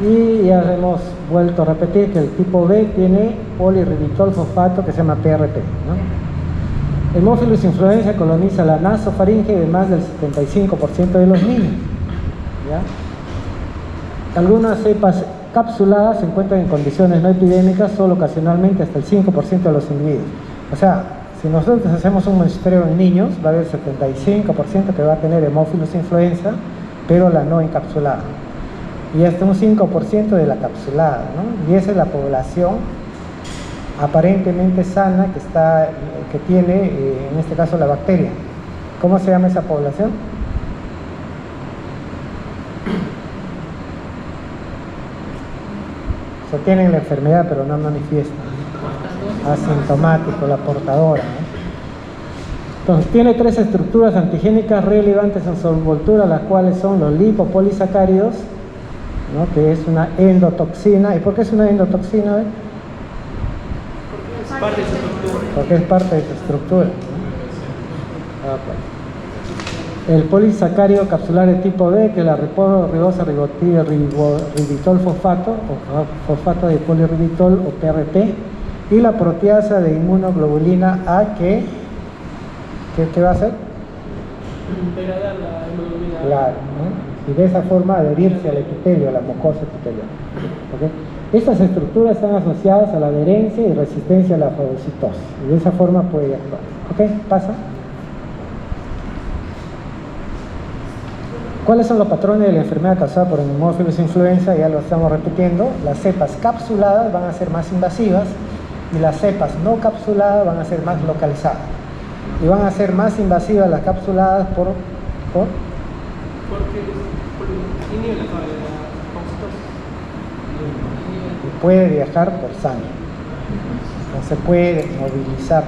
Y ya hemos vuelto a repetir que el tipo B tiene polirribitol fosfato que se llama PRP, ¿no? Haemophilus influenza coloniza la nasofaringe de más del 75% de los niños, ¿ya? Algunas cepas capsuladas se encuentran en condiciones no epidémicas solo ocasionalmente hasta el 5% de los individuos. O sea, si nosotros hacemos un muestreo en niños, va a haber 75% que va a tener Haemophilus influenza, pero la no encapsulada. Y hasta un 5% de la capsulada, ¿no? Y esa es la población aparentemente sana que tiene, en este caso, la bacteria. ¿Cómo se llama esa población? O sea, tienen la enfermedad, pero no manifiestan. Asintomático, la portadora, ¿no? Entonces tiene 3 estructuras antigénicas relevantes en su envoltura, las cuales son los lipopolisacáridos, ¿no? Que es una endotoxina. ¿Y por qué es una endotoxina? Porque es parte de su estructura, ¿no? Okay. El polisacárido capsular de tipo B, que es la ribosa ribitol fosfato o fosfato de polirribitol o PRP, y la proteasa de inmunoglobulina A que ¿qué va a hacer? Degradar la hemoglobina. Claro, ¿no? Y de esa forma adherirse al epitelio, a la mucosa epitelial. ¿Okay? Estas estructuras están asociadas a la adherencia y resistencia a la fagocitosis, y de esa forma puede actuar. ¿Ok? ¿Pasa? ¿Cuáles son los patrones de la enfermedad causada por Haemophilus influenza? Ya lo estamos repitiendo. Las cepas capsuladas van a ser más invasivas y las cepas no capsuladas van a ser más localizadas. Y van a ser más invasivas las capsuladas porque inhibe la fagocitosis. Puede viajar por sangre, no se puede movilizar.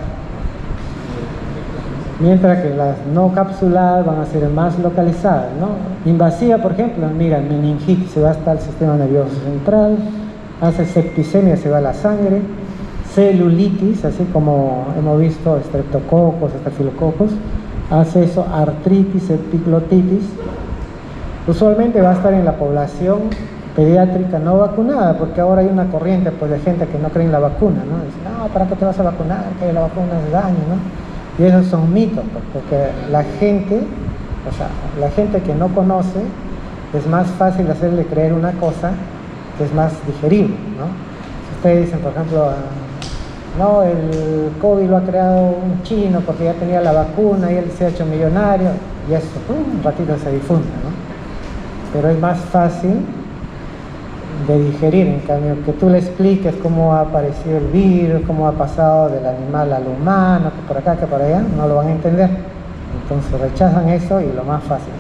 Mientras que las no capsuladas van a ser más localizadas, ¿no? Invasiva, por ejemplo, mira, meningitis se va hasta el sistema nervioso central, hace septicemia, se va a la sangre, celulitis, así como hemos visto estreptococos, estafilococos, hace eso, artritis, epiglotitis. Usualmente va a estar en la población pediátrica no vacunada, porque ahora hay una corriente pues, de gente que no cree en la vacuna, ¿no? Dice, no, ¿para qué te vas a vacunar? Que la vacuna hace daño, ¿no? Y esos son mitos, porque la gente que no conoce es más fácil hacerle creer una cosa que es más digerible, ¿no? Si ustedes dicen, por ejemplo, no, el COVID lo ha creado un chino porque ya tenía la vacuna y él se ha hecho millonario, y eso, un ratito se difunde, ¿no? Pero es más fácil de digerir, en cambio, que tú le expliques cómo ha aparecido el virus, cómo ha pasado del animal al humano, que por acá, que por allá, no lo van a entender. Entonces rechazan eso y lo más fácil.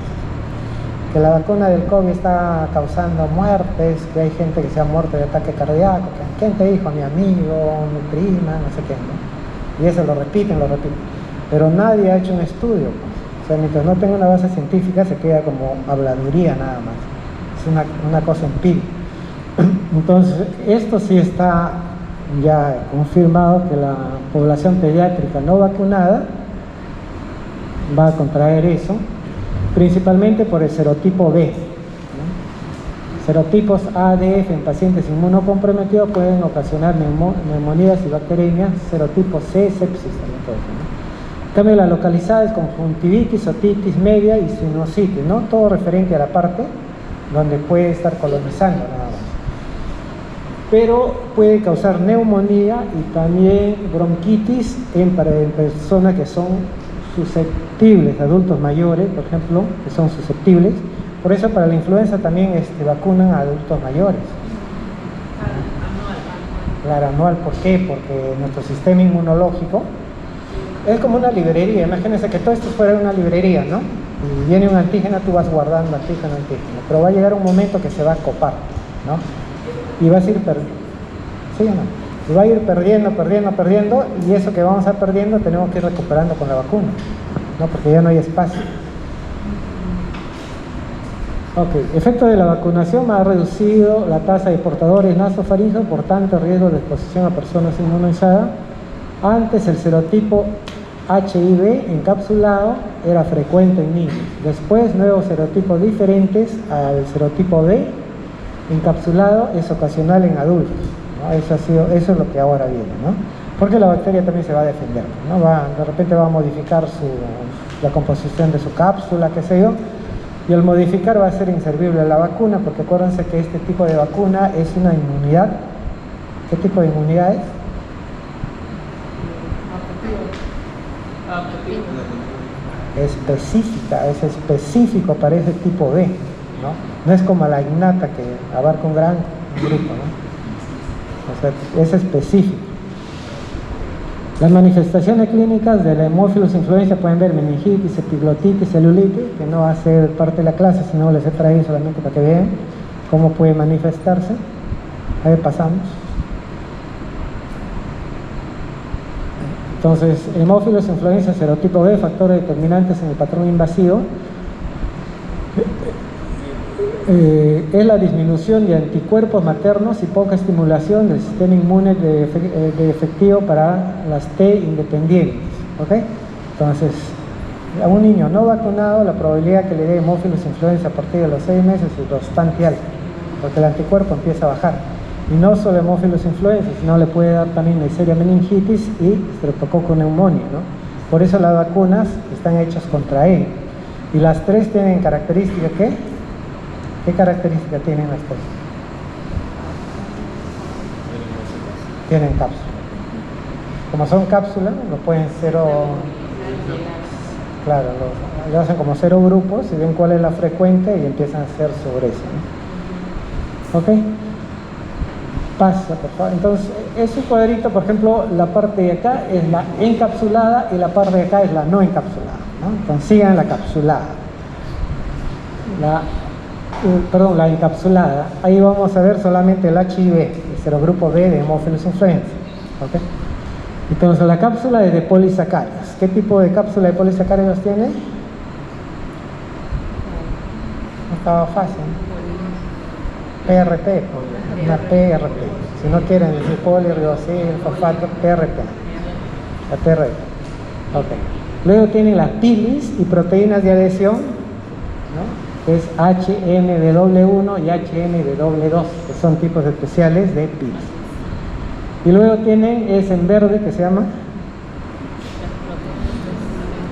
Que la vacuna del COVID está causando muertes, que hay gente que se ha muerto de ataque cardíaco. ¿Quién te dijo? Mi amigo, mi prima, no sé qué, ¿no? Y eso lo repiten. Pero nadie ha hecho un estudio, pues. O sea, mientras no tenga una base científica se queda como habladuría nada más. Es una cosa empírica. Entonces, esto sí está ya confirmado, que la población pediátrica no vacunada va a contraer eso, principalmente por el serotipo B, ¿no? Serotipos A, D, F en pacientes inmunocomprometidos pueden ocasionar neumonías y bacteremias, serotipo C, sepsis también todo eso, ¿no? En cambio, la localizada es conjuntivitis, otitis media y sinusitis, ¿no? Todo referente a la parte donde puede estar colonizando nada más. Pero puede causar neumonía y también bronquitis en personas que son susceptibles, adultos mayores, por ejemplo, que son susceptibles. Por eso para la influenza también vacunan a adultos mayores. Claro, anual. ¿Por qué? Porque nuestro sistema inmunológico es como una librería. Imagínense que todo esto fuera una librería, ¿no? Y viene un antígeno, tú vas guardando antígeno, pero va a llegar un momento que se va a copar, ¿no? Y vas a ir perdiendo. ¿Sí o no? Y va a ir perdiendo, y eso que vamos a ir perdiendo tenemos que ir recuperando con la vacuna, ¿no? Porque ya no hay espacio. Ok, efecto de la vacunación: ha reducido la tasa de portadores nasofaringeos, por tanto riesgo de exposición a personas inmunizadas. Antes el serotipo HIV encapsulado era frecuente en niños. Después nuevos serotipos diferentes al serotipo B encapsulado es ocasional en adultos, ¿no? Eso es lo que ahora viene, ¿no? Porque la bacteria también se va a defender, ¿no? De repente va a modificar la composición de su cápsula, qué sé yo, y al modificar va a ser inservible a la vacuna, porque acuérdense que este tipo de vacuna es una inmunidad. ¿Qué tipo de inmunidad es? Específica, es específico para ese tipo B, ¿no? No es como la innata que abarca un gran grupo, ¿no? O sea, es específico. Las manifestaciones clínicas de la Haemophilus influenza pueden ver meningitis, epiglotitis, celulitis, que no va a ser parte de la clase, sino les he traído solamente para que vean cómo puede manifestarse. A ver, pasamos. Entonces, Haemophilus influenza serotipo B, factores determinantes en el patrón invasivo, es la disminución de anticuerpos maternos y poca estimulación del sistema inmune de efectivo para las T independientes, ¿ok? Entonces, a un niño no vacunado, la probabilidad que le dé Haemophilus influenza a partir de los 6 meses es bastante alta, porque el anticuerpo empieza a bajar. Y no solo Haemophilus influenza, sino le puede dar también Neisseria meningitis y Streptococcus pneumoniae, ¿no? Por eso las vacunas están hechas contra él. Y las tres tienen características, ¿qué? ¿Qué características tienen las tres? Tienen cápsula. Como son cápsulas, lo pueden claro, lo hacen como 0 grupos y ven cuál es la frecuente y empiezan a hacer sobre eso, ¿no? ¿Ok? Pasa, por favor. Entonces, ese cuadrito, por ejemplo, la parte de acá es la encapsulada y la parte de acá es la no encapsulada, ¿no? Entonces, sigan la capsulada. La encapsulada. Ahí vamos a ver solamente el HIV, el serogrupo B de Haemophilus influenza, ¿ok? Entonces, la cápsula es de polisacáridos. ¿Qué tipo de cápsula de polisacáridos tiene? No estaba fácil. PRP, una PRP. Si no quieren decir polirribosil, fosfato, PRP. La PRP. Ok. Luego tienen las pilis y proteínas de adhesión, ¿no? Que es HMW1 y HMW2, que son tipos especiales de pilis. Y luego tienen, es en verde, que se llama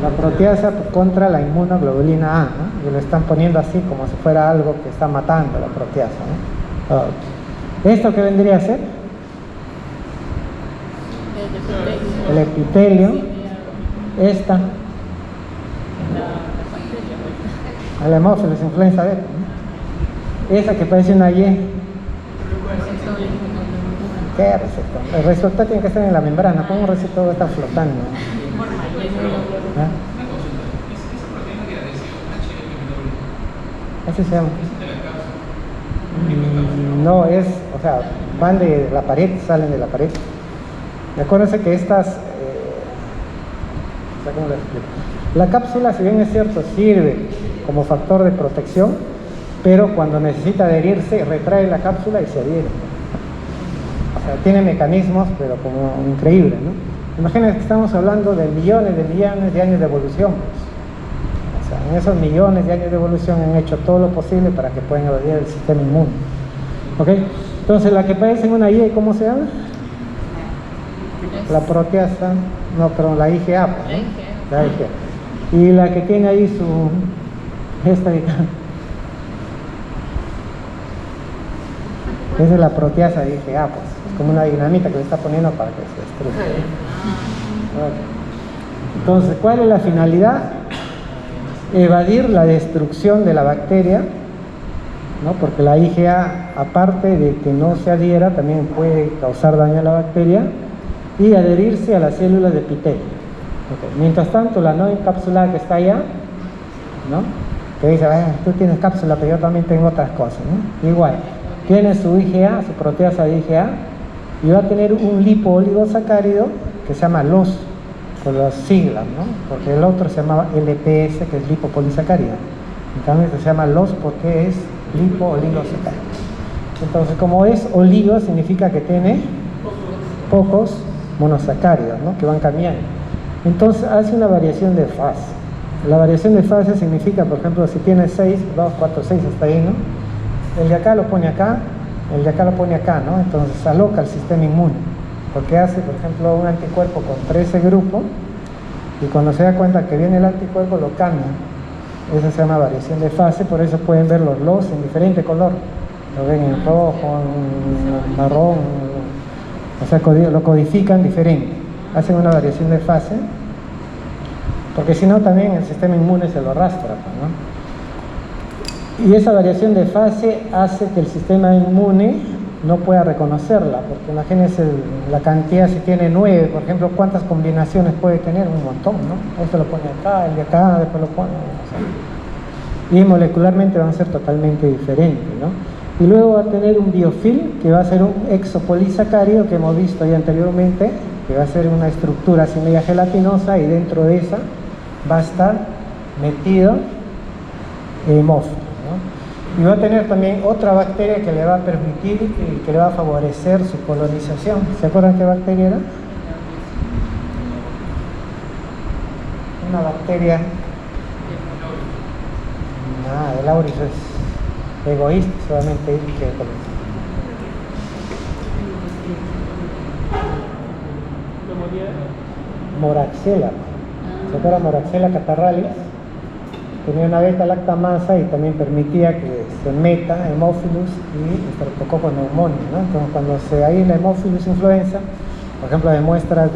La proteasa contra la inmunoglobulina A, ¿no? Y lo están poniendo así como si fuera algo que está matando la proteasa, ¿no? Ok. ¿Esto qué vendría a ser? El epitelio. Esta. La Haemophilus influenza B, ¿no? Esa que parece una Y. ¿Qué receptor? El receptor tiene que estar en la membrana. ¿Cómo un receptor va a estar flotando? ¿Ah? Una consulta, ¿esa proteína de adhesión HLP? Ese se llama. No, es, o sea, van de la pared, salen de la pared. Acuérdense que estas, ¿cómo les explico? La cápsula, si bien es cierto, sirve como factor de protección, pero cuando necesita adherirse, retrae la cápsula y se adhiere. O sea, tiene mecanismos, pero como increíbles, ¿no? Imagínense que estamos hablando de millones de años de evolución, pues. O sea, en esos millones de años de evolución han hecho todo lo posible para que puedan evadir el sistema inmune. ¿Ok? Entonces, la que parece en una Y, ¿cómo se llama? La proteasa, no, perdón, la IgA, pues, ¿no? La IgA. Y la que tiene ahí esta de acá. Esa es la proteasa de IgA, pues. Es como una dinamita que le está poniendo para que se destruya. Entonces, ¿cuál es la finalidad? Evadir la destrucción de la bacteria, ¿no? Porque la IgA, aparte de que no se adhiera, también puede causar daño a la bacteria y adherirse a las células de epitelio. Okay. Mientras tanto, la no encapsulada que está allá, ¿no? Que dice, tú tienes cápsula, pero yo también tengo otras cosas, ¿no? Igual, tiene su IgA, su proteasa de IgA, y va a tener un lipooligosaccárido que se llama LOS, por las siglas, ¿no? Porque el otro se llamaba LPS, que es lipopolisacárido. En cambio, este se llama LOS porque es lipooligosaccárido. Entonces, como es oligo, significa que tiene pocos monosacáridos, ¿no? Que van cambiando. Entonces, hace una variación de fase. La variación de fase significa, por ejemplo, si tiene 6, 2, 4, 6 hasta ahí, ¿no? El de acá lo pone acá, el de acá lo pone acá, ¿no? Entonces aloca el sistema inmune, porque hace, por ejemplo, un anticuerpo con 13 grupos, y cuando se da cuenta que viene el anticuerpo lo cambia. Esa se llama variación de fase, por eso pueden ver los LOS en diferente color. Lo ven en rojo, en marrón, o sea, lo codifican diferente. Hacen una variación de fase, porque si no también el sistema inmune se lo arrastra, ¿no? Y esa variación de fase hace que el sistema inmune no pueda reconocerla, porque imagínense la cantidad, si tiene 9, por ejemplo, ¿cuántas combinaciones puede tener? Un montón, ¿no? Esto lo pone acá, el de acá, después lo pone, o sea, y molecularmente van a ser totalmente diferentes, ¿no? Y luego va a tener un biofilm, que va a ser un exopolisacárido, que hemos visto ya anteriormente, que va a ser una estructura así media gelatinosa, y dentro de esa va a estar metido hemófilo. Y va a tener también otra bacteria que le va a permitir y que le va a favorecer su colonización. ¿Se acuerdan qué bacteria era? Una bacteria. Nada, el auris es egoísta, solamente él quiere colonizar. Moraxella. ¿Se acuerdan Moraxella catarralis? Tenía una beta-lactamasa y también permitía que se meta Haemophilus y Streptococcus pneumoniae, ¿no? Entonces, cuando se aísla Haemophilus influenza, por ejemplo, de muestras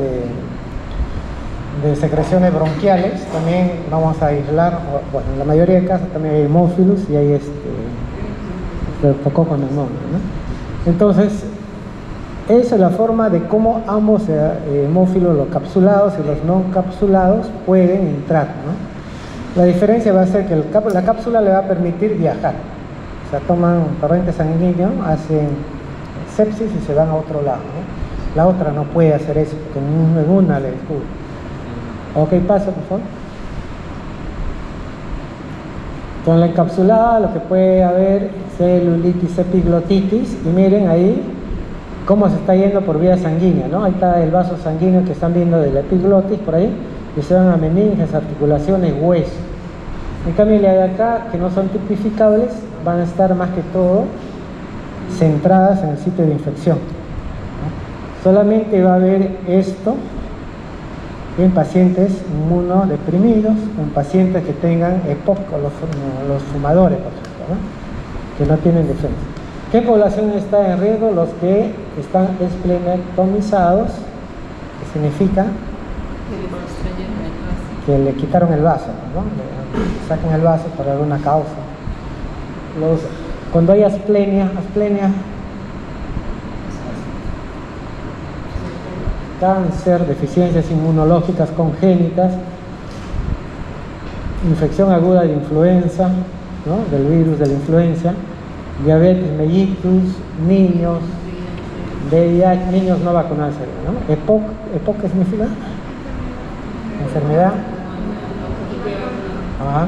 de secreciones bronquiales, también vamos a aislar, bueno, en la mayoría de casos también hay Haemophilus y hay Streptococcus pneumoniae, ¿no? Entonces, esa es la forma de cómo ambos hemófilos, los capsulados y los no capsulados, pueden entrar, ¿no? La diferencia va a ser que la cápsula le va a permitir viajar. O sea, toman torrente sanguíneo, hacen sepsis y se van a otro lado, ¿no? La otra no puede hacer eso, porque en una le descubre. Ok, pasa, por favor. Con la encapsulada lo que puede haber celulitis, epiglotitis, y miren ahí cómo se está yendo por vía sanguínea, ¿no? Ahí está el vaso sanguíneo que están viendo de la epiglotis por ahí, y se van a meninges, articulaciones, huesos. En cambio, la de acá, que no son tipificables, van a estar más que todo centradas en el sitio de infección, ¿no? Solamente va a haber esto en pacientes inmunodeprimidos, en pacientes que tengan EPOC, los fumadores, por ejemplo, ¿no? Que no tienen defensa. ¿Qué población está en riesgo? Los que están esplenectomizados, que significa que le quitaron el vaso, ¿no? Le sacan el vaso por alguna causa. Cuando hay asplenia, cáncer, deficiencias inmunológicas congénitas, infección aguda de influenza, ¿no? Del virus de la influenza, diabetes mellitus, niños, VIH, niños no vacunados, ¿no? EPOC, ¿qué significa? Enfermedad. Ajá.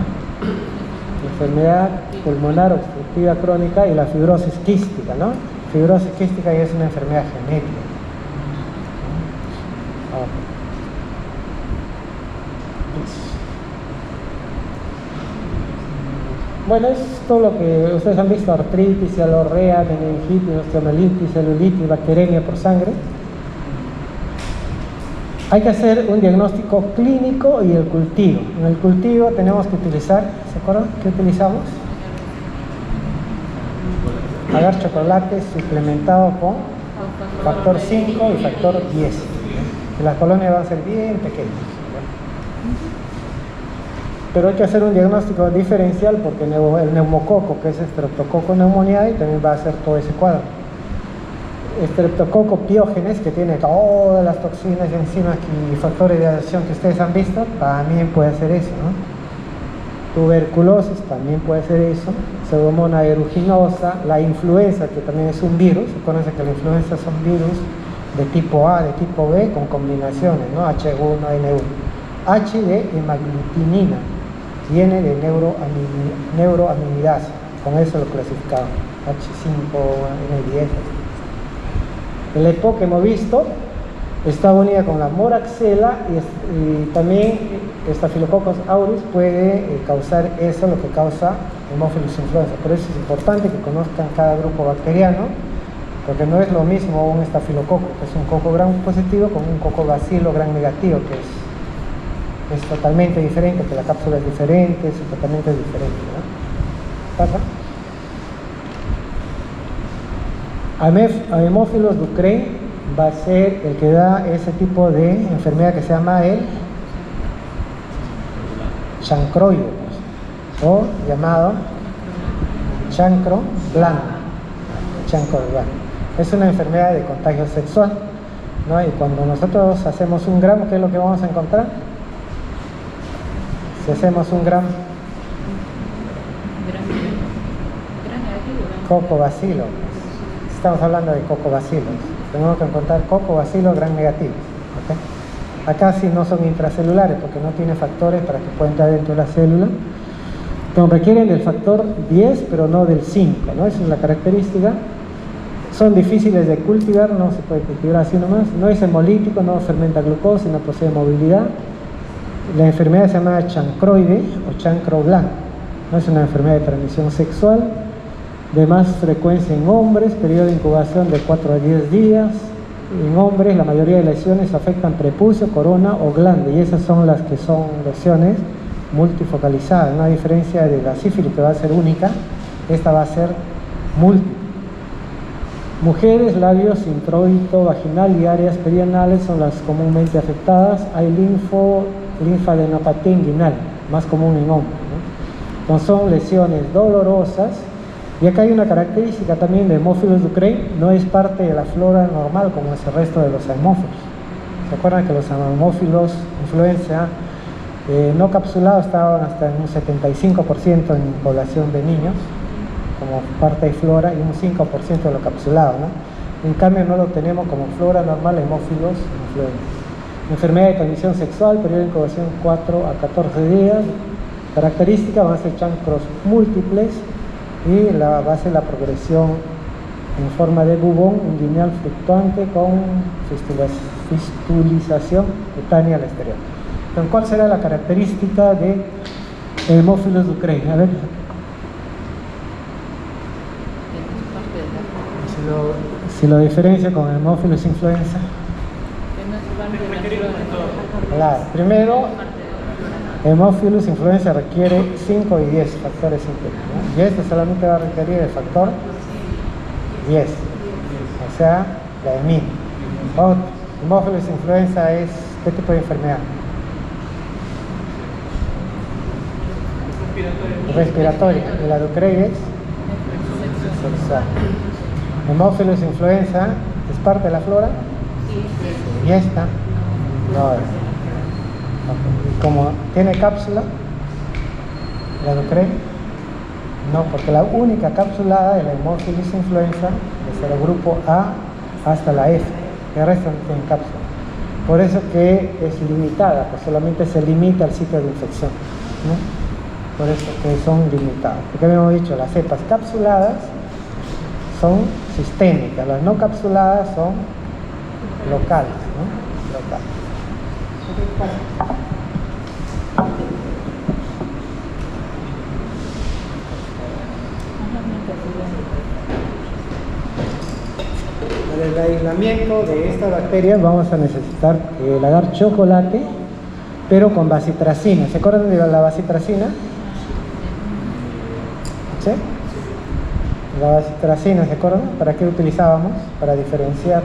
Enfermedad pulmonar obstructiva crónica y la fibrosis quística, ¿no? Fibrosis quística ya es una enfermedad genética. Bueno, es todo lo que ustedes han visto: artritis, cialorrea, meningitis, osteomelitis, celulitis, bacteremia por sangre. Hay que hacer un diagnóstico clínico y el cultivo. En el cultivo tenemos que utilizar, ¿se acuerdan qué utilizamos? Agar chocolate suplementado con factor 5 y factor 10. Y las colonias van a ser bien pequeñas. Pero hay que hacer un diagnóstico diferencial porque el neumococo, que es Streptococcus pneumoniae, también va a hacer todo ese cuadro. Streptococcus pyogenes, que tiene todas las toxinas, enzimas y factores de adhesión que ustedes han visto, también puede hacer eso, ¿no? Tuberculosis también puede hacer eso. Pseudomonas aeruginosa, la influenza, que también es un virus. Acuérdense que la influenza son virus de tipo A, de tipo B, con combinaciones, ¿no? H1N1. H de hemaglutinina, viene de neuroaminidasa, con eso lo clasificamos, H5N10. El EPOC que hemos visto está unida con la moraxela y también Staphylococcus aureus puede causar eso, lo que causa Haemophilus influenza. Por eso es importante que conozcan cada grupo bacteriano, porque no es lo mismo un estafilococo, que es un coco gram positivo, con un coco bacilo gram negativo, que es totalmente diferente, que la cápsula es diferente, su tratamiento es diferente, ¿no? ¿Pasa? Haemophilus ducreyi va a ser el que da ese tipo de enfermedad que se llama el chancroide, o llamado chancro blando. Es una enfermedad de contagio sexual, ¿no? Y cuando nosotros hacemos un gramo, ¿qué es lo que vamos a encontrar? Si hacemos un gramo, coco bacilo. Estamos hablando de coco bacilos. Tenemos que encontrar coco bacilo gram negativo, ¿okay? Acá sí no son intracelulares porque no tiene factores para que puedan entrar dentro de la célula. Entonces requieren del factor 10 pero no del 5, ¿no? Esa es la característica. Son difíciles de cultivar, no se puede cultivar así nomás. No es hemolítico, no fermenta glucosa, no posee movilidad. La enfermedad se llama chancroide o chancro blando. No es una enfermedad de transmisión sexual, de más frecuencia en hombres, periodo de incubación de 4 a 10 días. En hombres la mayoría de lesiones afectan prepucio, corona o glande, y esas son las que son lesiones multifocalizadas, ¿no? A diferencia de la sífilis, que va a ser única, esta va a ser múltiple. Mujeres, labios, introito, vaginal y áreas perianales son las comúnmente afectadas. Hay linfadenopatía inguinal, más común en hombres, ¿no? Entonces son lesiones dolorosas. Y acá hay una característica también de Haemophilus ducreyi: no es parte de la flora normal como es el resto de los haemófilos. ¿Se acuerdan que los haemófilos influenza no capsulados estaban hasta en un 75% en población de niños, como parte de flora, y un 5% de lo capsulado, ¿no? En cambio no lo tenemos como flora normal, Haemophilus influenza. Enfermedad de transmisión sexual, periodo de incubación 4 a 14 días. Característica: van a ser chancros múltiples, y va a ser la progresión en forma de bubón inguinal fluctuante con fistulización cutánea al exterior. Entonces, ¿cuál será la característica de Haemophilus ducreyi? A ver, si lo diferencia con Haemophilus influenza. Claro, primero, Haemophilus influenza requiere 5 y 10 factores sintéticos, ¿no? Y este solamente va a requerir el factor 10, o sea, la de 1000. Haemophilus influenza es, ¿qué tipo de enfermedad? Respiratoria. Y la Ducrey es sexual. Haemophilus influenza es parte de la flora. Y esta no es. Okay. Como tiene cápsula, la Ducrey no, porque la única capsulada de la Haemophilus influenza es el grupo A hasta la F, el resto no tiene cápsula. Por eso que es limitada, pues solamente se limita al sitio de infección, ¿no? Por eso que son limitadas. Porque habíamos dicho, las cepas capsuladas son sistémicas, las no capsuladas son locales, ¿no? Locales. Para el aislamiento de estas bacterias vamos a necesitar lagar chocolate, pero con bacitracina. ¿Se acuerdan de la bacitracina? ¿Sí? La bacitracina, ¿se acuerdan? ¿Para qué utilizábamos? Para diferenciar.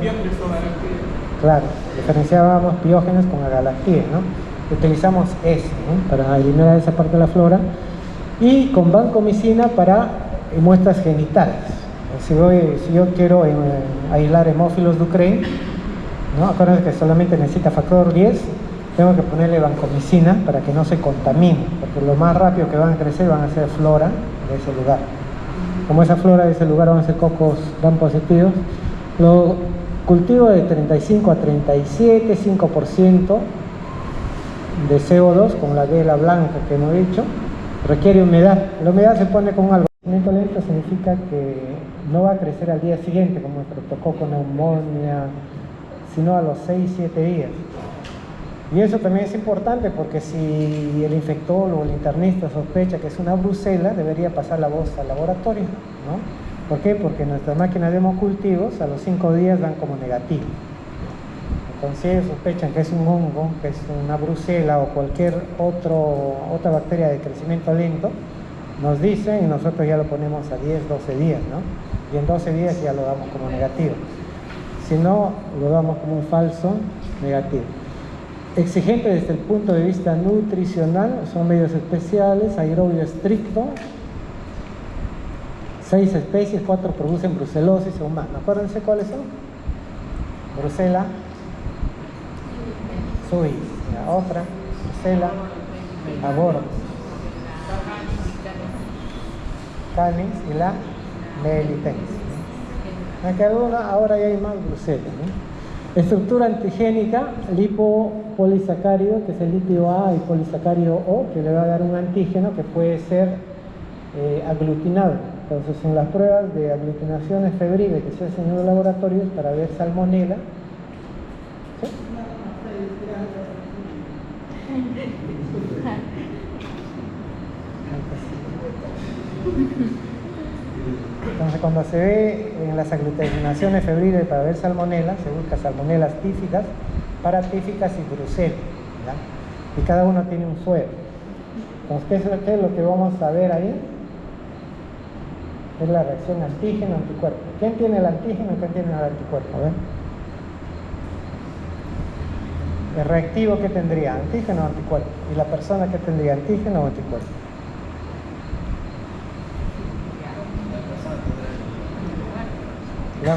Claro, diferenciábamos piógenes con agalactíes, ¿no? Utilizamos eso, ¿no? Para eliminar esa parte de la flora. Y con vancomicina para muestras genitales. Si yo quiero aislar Haemophilus ducreyi, ¿no? Acuérdense que solamente necesita factor 10. Tengo que ponerle vancomicina para que no se contamine, porque lo más rápido que van a crecer van a ser flora de ese lugar. Como esa flora de ese lugar van a ser cocos gran positivos, lo cultivo de 35 a 37, 5% de CO2 con la vela blanca que hemos dicho, requiere humedad. La humedad se pone con algo. El crecimiento lento significa que no va a crecer al día siguiente como el Streptococcus neumonía, sino a los 6-7 días. Y eso también es importante porque si el infectólogo o el internista sospecha que es una brucela, debería pasar la voz al laboratorio, ¿no? ¿Por qué? Porque nuestras máquinas de hemocultivos a los 5 días dan como negativo. Entonces, si ellos sospechan que es un hongo, que es una brucela o cualquier otra bacteria de crecimiento lento, nos dicen y nosotros ya lo ponemos a 10, 12 días, ¿no? Y en 12 días ya lo damos como negativo. Si no, lo damos como un falso negativo. Exigente desde el punto de vista nutricional, son medios especiales, aerobio estricto, 6 especies, 4 producen brucelosis humana. Acuérdense cuáles son. Brucela, suis, la otra, Brucela, abortus, canis y la melitensis. Aquí ahora ya hay más brucela, ¿no? Estructura antigénica, lipopolisacárido, que es el lípido A y polisacárido O, que le va a dar un antígeno que puede ser aglutinado. Entonces, en las pruebas de aglutinaciones febriles que se hacen en los laboratorios para ver salmonela, ¿sí? Entonces, cuando se ve en las aglutinaciones febriles para ver salmonela, se busca salmonelas tíficas, paratíficas y brucela, ¿ya? Y cada uno tiene un suero. Entonces, ¿qué es lo que vamos a ver ahí? Es la reacción antígeno-anticuerpo. ¿Quién tiene el antígeno y quién tiene el anticuerpo? ¿Ven? El reactivo, ¿qué tendría? ¿Antígeno o anticuerpo? ¿Y la persona qué tendría? ¿Antígeno o anticuerpo? No,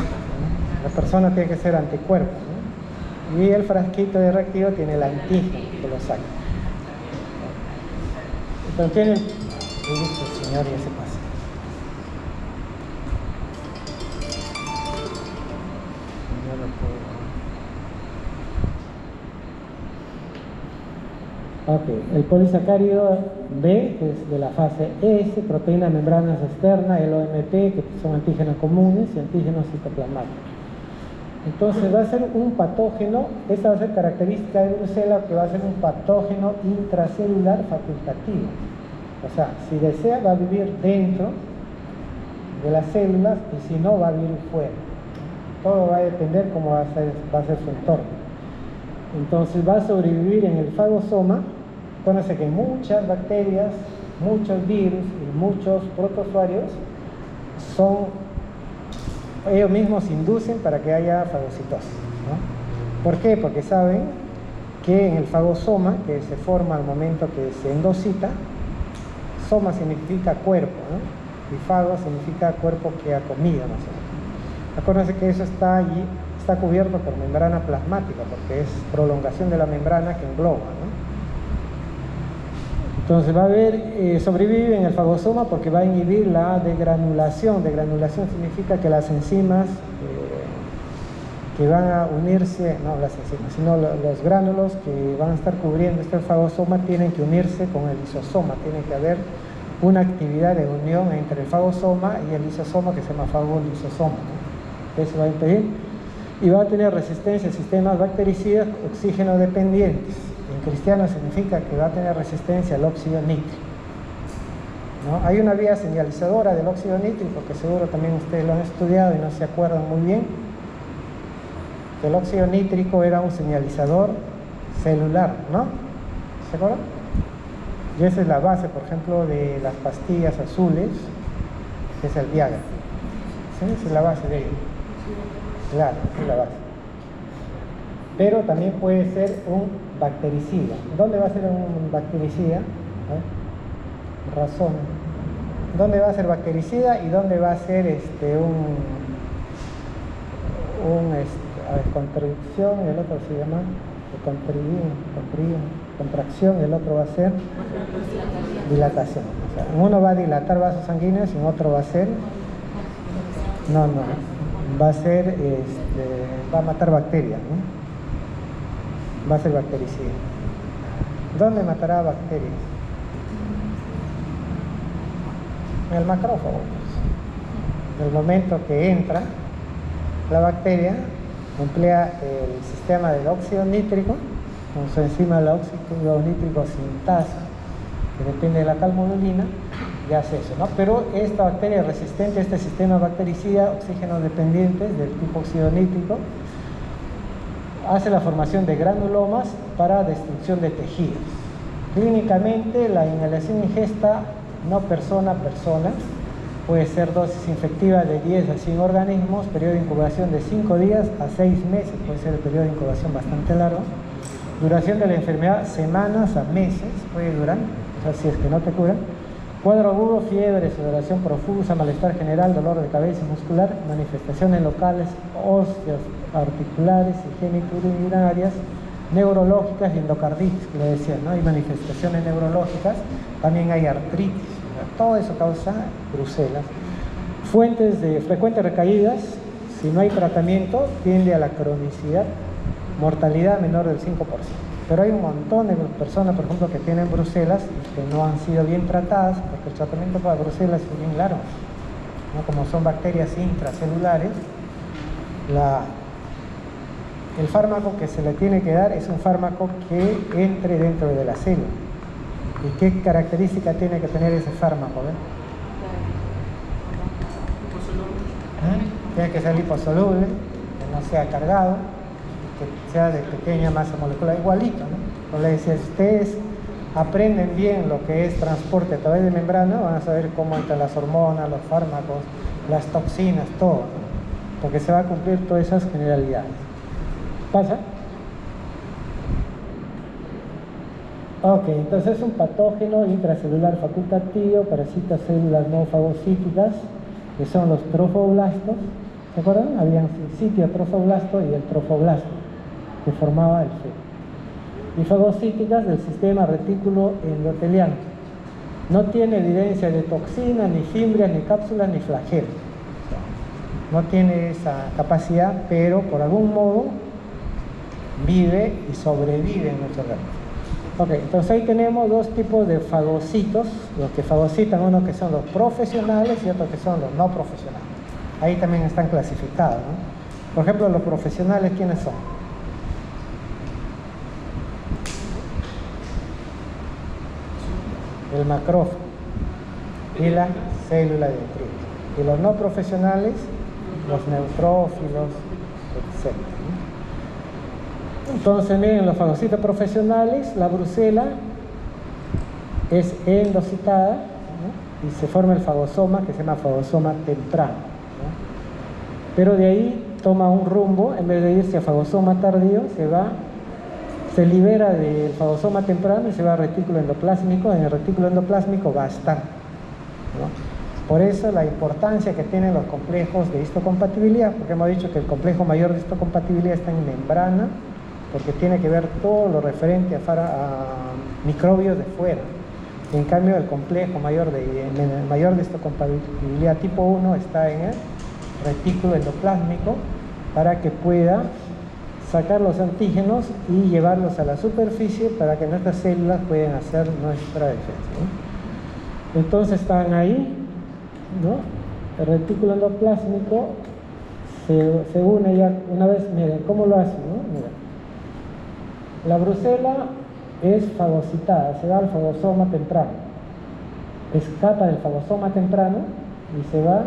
la persona tiene que ser anticuerpo, ¿no? Y el frasquito de reactivo tiene el antígeno que lo saca. Entonces tiene... Listo, señor, ya se pasa. No lo puedo... Ok, el polisacárido B, que es de la fase S, proteína membranas externas, el OMP, que son antígenos comunes y antígenos citoplasmáticos. Entonces va a ser un patógeno, esta va a ser característica de Brucela, que va a ser un patógeno intracelular facultativo. O sea, si desea va a vivir dentro de las células y si no va a vivir fuera. Todo va a depender cómo va a ser su entorno. Entonces va a sobrevivir en el fagosoma. Acuérdense que muchas bacterias, muchos virus y muchos protozoarios ellos mismos inducen para que haya fagocitosis, ¿no? ¿Por qué? Porque saben que en el fagosoma, que se forma al momento que se endocita, soma significa cuerpo, ¿no? Y fago significa cuerpo que ha comido, más o menos. Acuérdense que eso está allí, está cubierto por membrana plasmática, porque es prolongación de la membrana que engloba, ¿no? Entonces va a haber, sobrevive en el fagosoma porque va a inhibir la degranulación. Degranulación significa que las enzimas que van a unirse, no las enzimas, sino los gránulos que van a estar cubriendo este fagosoma tienen que unirse con el lisosoma. Tiene que haber una actividad de unión entre el fagosoma y el lisosoma que se llama fagolisosoma, ¿no? Eso va a impedir y va a tener resistencia a sistemas bactericidas oxígeno dependientes. En cristiano significa que va a tener resistencia al óxido nítrico, ¿no? Hay una vía señalizadora del óxido nítrico que seguro también ustedes lo han estudiado y no se acuerdan muy bien. El óxido nítrico era un señalizador celular, ¿no? ¿Se acuerdan? Y esa es la base, por ejemplo, de las pastillas azules, que es el Viagra. ¿Sí? Esa es la base de ello. Claro, es la base. Pero también puede ser un bactericida. ¿Dónde va a ser un bactericida? Razón. ¿Dónde va a ser bactericida y dónde va a ser contracción? El otro se llama contracción, el otro va a ser dilatación. O sea, uno va a dilatar vasos sanguíneos y en otro va a ser va a ser va a matar bacterias, ¿no? Va a ser bactericida. ¿Dónde matará bacterias? En el macrófago. En el momento que entra la bacteria, emplea el sistema del óxido nítrico, con su enzima la óxido nítrico sintasa, que depende de la calmodulina, y hace eso, ¿no? Pero esta bacteria es resistente a este sistema bactericida, oxígeno dependientes del tipo óxido nítrico, hace la formación de granulomas para destrucción de tejidos. Clínicamente, la inhalación ingesta no persona a persona, puede ser dosis infectiva de 10 a 100 organismos, periodo de incubación de 5 días a 6 meses, puede ser el periodo de incubación bastante largo. Duración de la enfermedad, semanas a meses, puede durar, o sea, si es que no te curan. Cuadro agudo, fiebre, sudoración profusa, malestar general, dolor de cabeza y muscular, manifestaciones locales, óseas, articulares y genitourinarias, neurológicas y endocarditis, que le decía, ¿no? Hay manifestaciones neurológicas, también hay artritis, ¿no? Todo eso causa brucelas. Fuentes de frecuentes recaídas, si no hay tratamiento, tiende a la cronicidad, mortalidad menor del 5%. Pero hay un montón de personas, por ejemplo, que tienen brucelas y que no han sido bien tratadas, porque el tratamiento para brucelas es bien largo, ¿no? Como son bacterias intracelulares, el fármaco que se le tiene que dar es un fármaco que entre dentro de la célula. ¿Y qué característica tiene que tener ese fármaco? Tiene que ser liposoluble, que no sea cargado, que sea de pequeña masa molecular, igualito, ¿no? Como les decía, si ustedes aprenden bien lo que es transporte a través de membrana, van a saber cómo entran las hormonas, los fármacos, las toxinas, todo, ¿no? Porque se va a cumplir todas esas generalidades. ¿Pasa? Ok, entonces es un patógeno intracelular facultativo, parasita células no fagocíticas, que son los trofoblastos. ¿Se acuerdan? Había un sitio trofoblasto y el trofoblasto, que formaba el feto. Y fagocíticas del sistema retículo endoteliano. No tiene evidencia de toxina, ni fimbrias, ni cápsulas, ni flagelos. No tiene esa capacidad, pero por algún modo vive y sobrevive en nuestro organismo. Ok, entonces ahí tenemos dos tipos de fagocitos, los que fagocitan, uno que son los profesionales y otro que son los no profesionales. Ahí también están clasificados, ¿no? Por ejemplo, los profesionales, ¿quiénes son? El macrófago y la célula dendrítica. Y los no profesionales, los neutrófilos, etc. Entonces, miren, los fagocitos profesionales, la brucela es endocitada, ¿no? Y se forma el fagosoma que se llama fagosoma temprano, ¿no? Pero de ahí toma un rumbo, en vez de irse a fagosoma tardío, se libera del fagosoma temprano y se va al retículo endoplásmico. En el retículo endoplásmico va a estar, ¿no? Por eso la importancia que tienen los complejos de histocompatibilidad, porque hemos dicho que el complejo mayor de histocompatibilidad está en membrana, porque tiene que ver todo lo referente a microbios de fuera. En cambio, el complejo mayor de histocompatibilidad tipo 1 está en el retículo endoplásmico para que pueda sacar los antígenos y llevarlos a la superficie para que nuestras células puedan hacer nuestra defensa, ¿no? Entonces están ahí, ¿no? El retículo endoplásmico se une ya una vez. Miren cómo lo hacen, ¿no? Miren. La brucela es fagocitada, se va al fagosoma temprano, escapa del fagosoma temprano y se va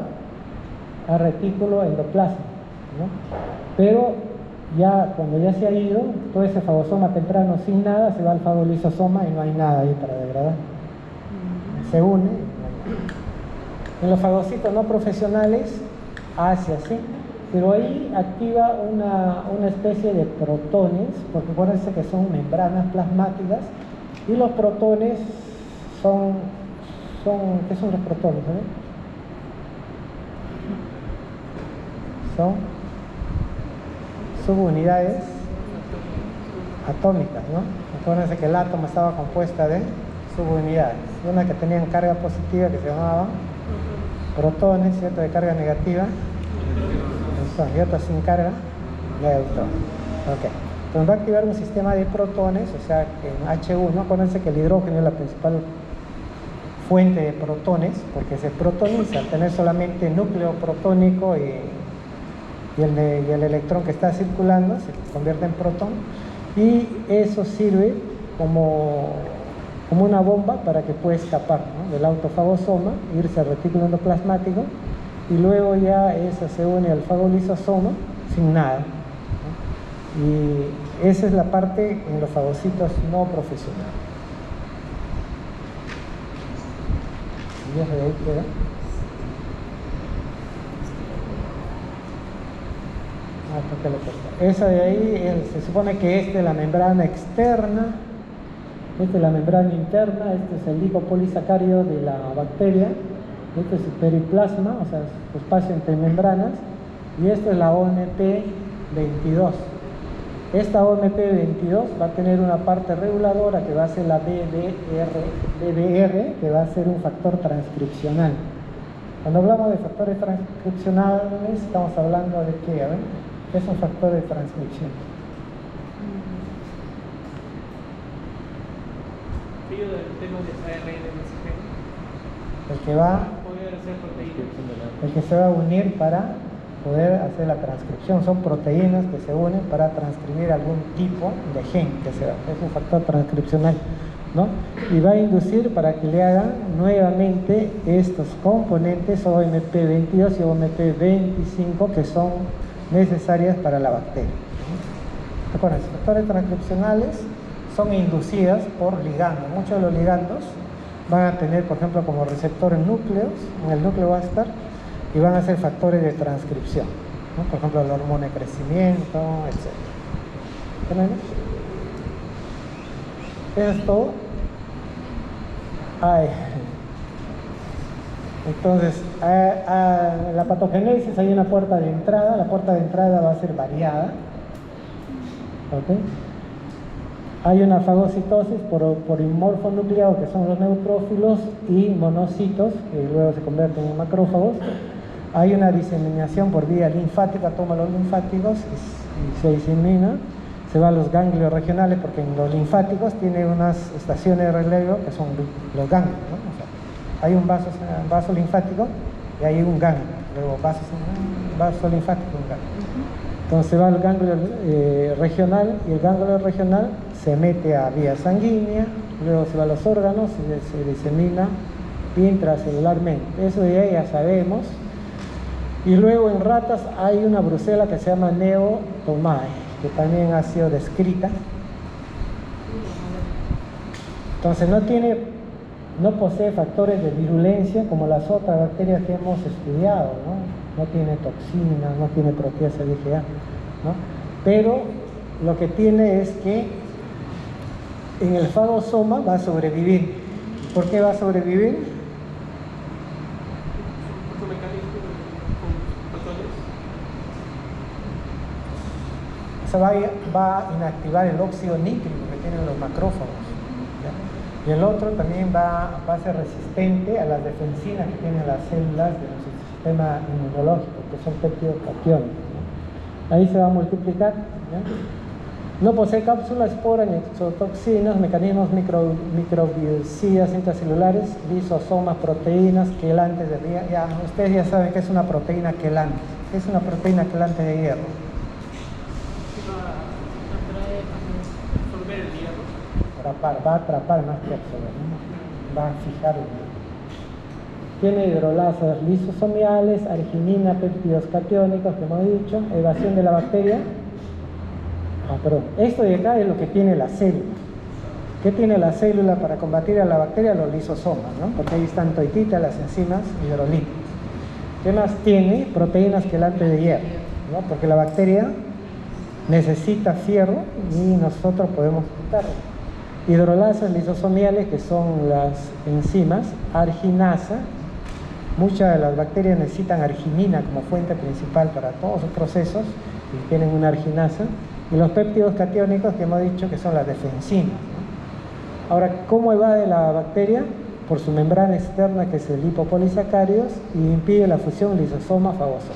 al retículo endoplásmico, ¿no? Pero ya cuando ya se ha ido todo ese fagosoma temprano sin nada, se va al fagolisosoma y no hay nada ahí para degradar. Se une. En los fagocitos no profesionales hace así, pero ahí activa una especie de protones, porque acuérdense que son membranas plasmáticas, y los protones ¿qué son los protones? Son subunidades atómicas, ¿no? Acuérdense que el átomo estaba compuesta de subunidades, una que tenían carga positiva que se llamaba protones, y otra de carga negativa, y otra sin carga, neutrones. Okay. Entonces va a activar un sistema de protones, o sea, en H1, acuérdense que el hidrógeno es la principal fuente de protones, porque se protoniza al tener solamente núcleo protónico y el electrón que está circulando se convierte en protón, y eso sirve como una bomba para que pueda escapar, ¿no? Del autofagosoma, irse al retículo endoplasmático, y luego ya eso se une al fagolisosoma sin nada, ¿no? Y esa es la parte en los fagocitos no profesionales. Y eso de ahí queda. ¿Por qué lo corta? Esa de ahí se supone que esta es la membrana externa, esta es la membrana interna, este es el lipopolisacárido de la bacteria, este es el periplasma, o sea, su espacio entre membranas, y esta es la OMP22. Esta OMP22 va a tener una parte reguladora que va a ser la BBR, que va a ser un factor transcripcional. Cuando hablamos de factores transcripcionales, estamos hablando de ¿qué? A ver, ¿qué es un factor de transcripción? Del tema de ARN, El que va, poder hacer proteínas. el que se va a unir para poder hacer la transcripción. Son proteínas que se unen para transcribir algún tipo de gen que se da. Es un factor transcripcional, ¿no? Y va a inducir para que le hagan nuevamente estos componentes OMP22 y OMP25 que son necesarias para la bacteria, ¿no? Acuérdense, los factores transcripcionales son inducidas por ligandos. Muchos de los ligandos van a tener, por ejemplo, como receptores núcleos, en el núcleo va a estar, y van a ser factores de transcripción, ¿no? Por ejemplo, la hormona de crecimiento, etc. ¿Tenemos? Eso es todo. Entonces, la patogénesis, hay una puerta de entrada. La puerta de entrada va a ser variada, ¿ok? Hay una fagocitosis por inmorfonucleado, que son los neutrófilos y monocitos, que luego se convierten en macrófagos. Hay una diseminación por vía linfática, toma los linfáticos y se disemina, se va a los ganglios regionales, porque en los linfáticos tiene unas estaciones de relevo que son los ganglios, ¿no? O sea, hay un vaso linfático y hay un ganglio, luego vaso linfático y un ganglio. Entonces va al ganglio regional, y el ganglio regional se mete a vía sanguínea, luego se va a los órganos y se disemina intracelularmente. Eso ya sabemos. Y luego en ratas hay una brucela que se llama Neotomae. que también ha sido descrita. Entonces no posee factores de virulencia como las otras bacterias que hemos estudiado, ¿no? No tiene toxinas, no tiene proteasa IgA, ¿no? Pero lo que tiene es que en el fagosoma va a sobrevivir. ¿Por qué va a sobrevivir? Otro mecanismo con patrones. O sea, va a inactivar el óxido nítrico que tienen los macrófagos, ¿ya? Y el otro también va a ser resistente a las defensinas que tienen las células de nuestro sistema inmunológico, que son peptidocationes, ¿no? Ahí se va a multiplicar, ¿ya? No posee cápsulas, espora, ni exotoxinas, mecanismos microbicidas intracelulares, lisosomas, proteínas, quelantes de hierro. Ya, ustedes ya saben que es una proteína quelante. ¿Qué es una proteína quelante de hierro? Absorber el hierro. Va a atrapar más que absorber, ¿no? Va a fijar el hierro. Tiene hidrolasas lisosomiales, arginina, péptidos catiónicos, que hemos dicho, evasión de la bacteria. Perdón, esto de acá es lo que tiene la célula. ¿Qué tiene la célula para combatir a la bacteria? Los lisosomas, ¿no? Porque ahí están toititas, las enzimas hidrolíticas. ¿Qué más tiene? Proteínas quelantes de hierro, ¿no? Porque la bacteria necesita fierro y nosotros podemos quitarlo. Hidrolasas lisosomiales, que son las enzimas, arginasa. Muchas de las bacterias necesitan arginina como fuente principal para todos sus procesos y tienen una arginasa. Y los péptidos catiónicos que hemos dicho que son las defensinas, ¿no? Ahora, ¿cómo evade la bacteria? Por su membrana externa, que es el lipopolisacáridos, y impide la fusión lisosoma-fagosoma.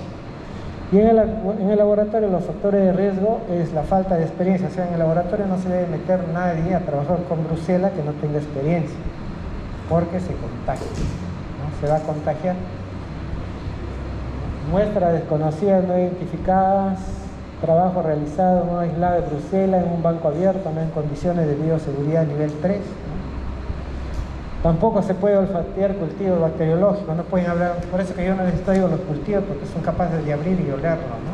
Y en el laboratorio los factores de riesgo es la falta de experiencia. O sea, en el laboratorio no se debe meter nadie a trabajar con Brucela que no tenga experiencia, porque se contagia, ¿no? Se va a contagiar. Muestras desconocidas no identificadas. Trabajo realizado en un aislado de Bruselas, en un banco abierto, no en condiciones de bioseguridad nivel 3, ¿no? Tampoco se puede olfatear cultivos bacteriológicos, no pueden hablar, por eso que yo no les traigo los cultivos, porque son capaces de abrir y olerlo, ¿no?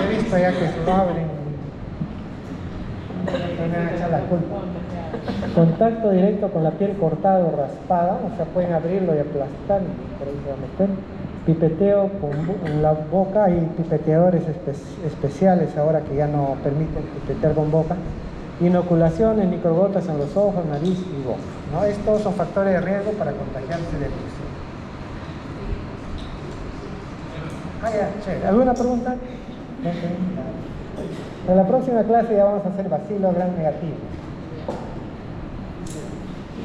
He visto ya que lo abren, no me van a echar la culpa. Contacto directo con la piel cortada o raspada, o sea, pueden abrirlo y aplastar, por ahí se va a meter. Pipeteo en la boca, hay pipeteadores especiales ahora que ya no permiten pipetear con boca. Inoculaciones, microgotas en los ojos, nariz y boca, ¿no? Estos son factores de riesgo para contagiarse de Brucela. Ya, chévere. ¿Alguna pregunta? En la próxima clase ya vamos a hacer bacilo gram negativo.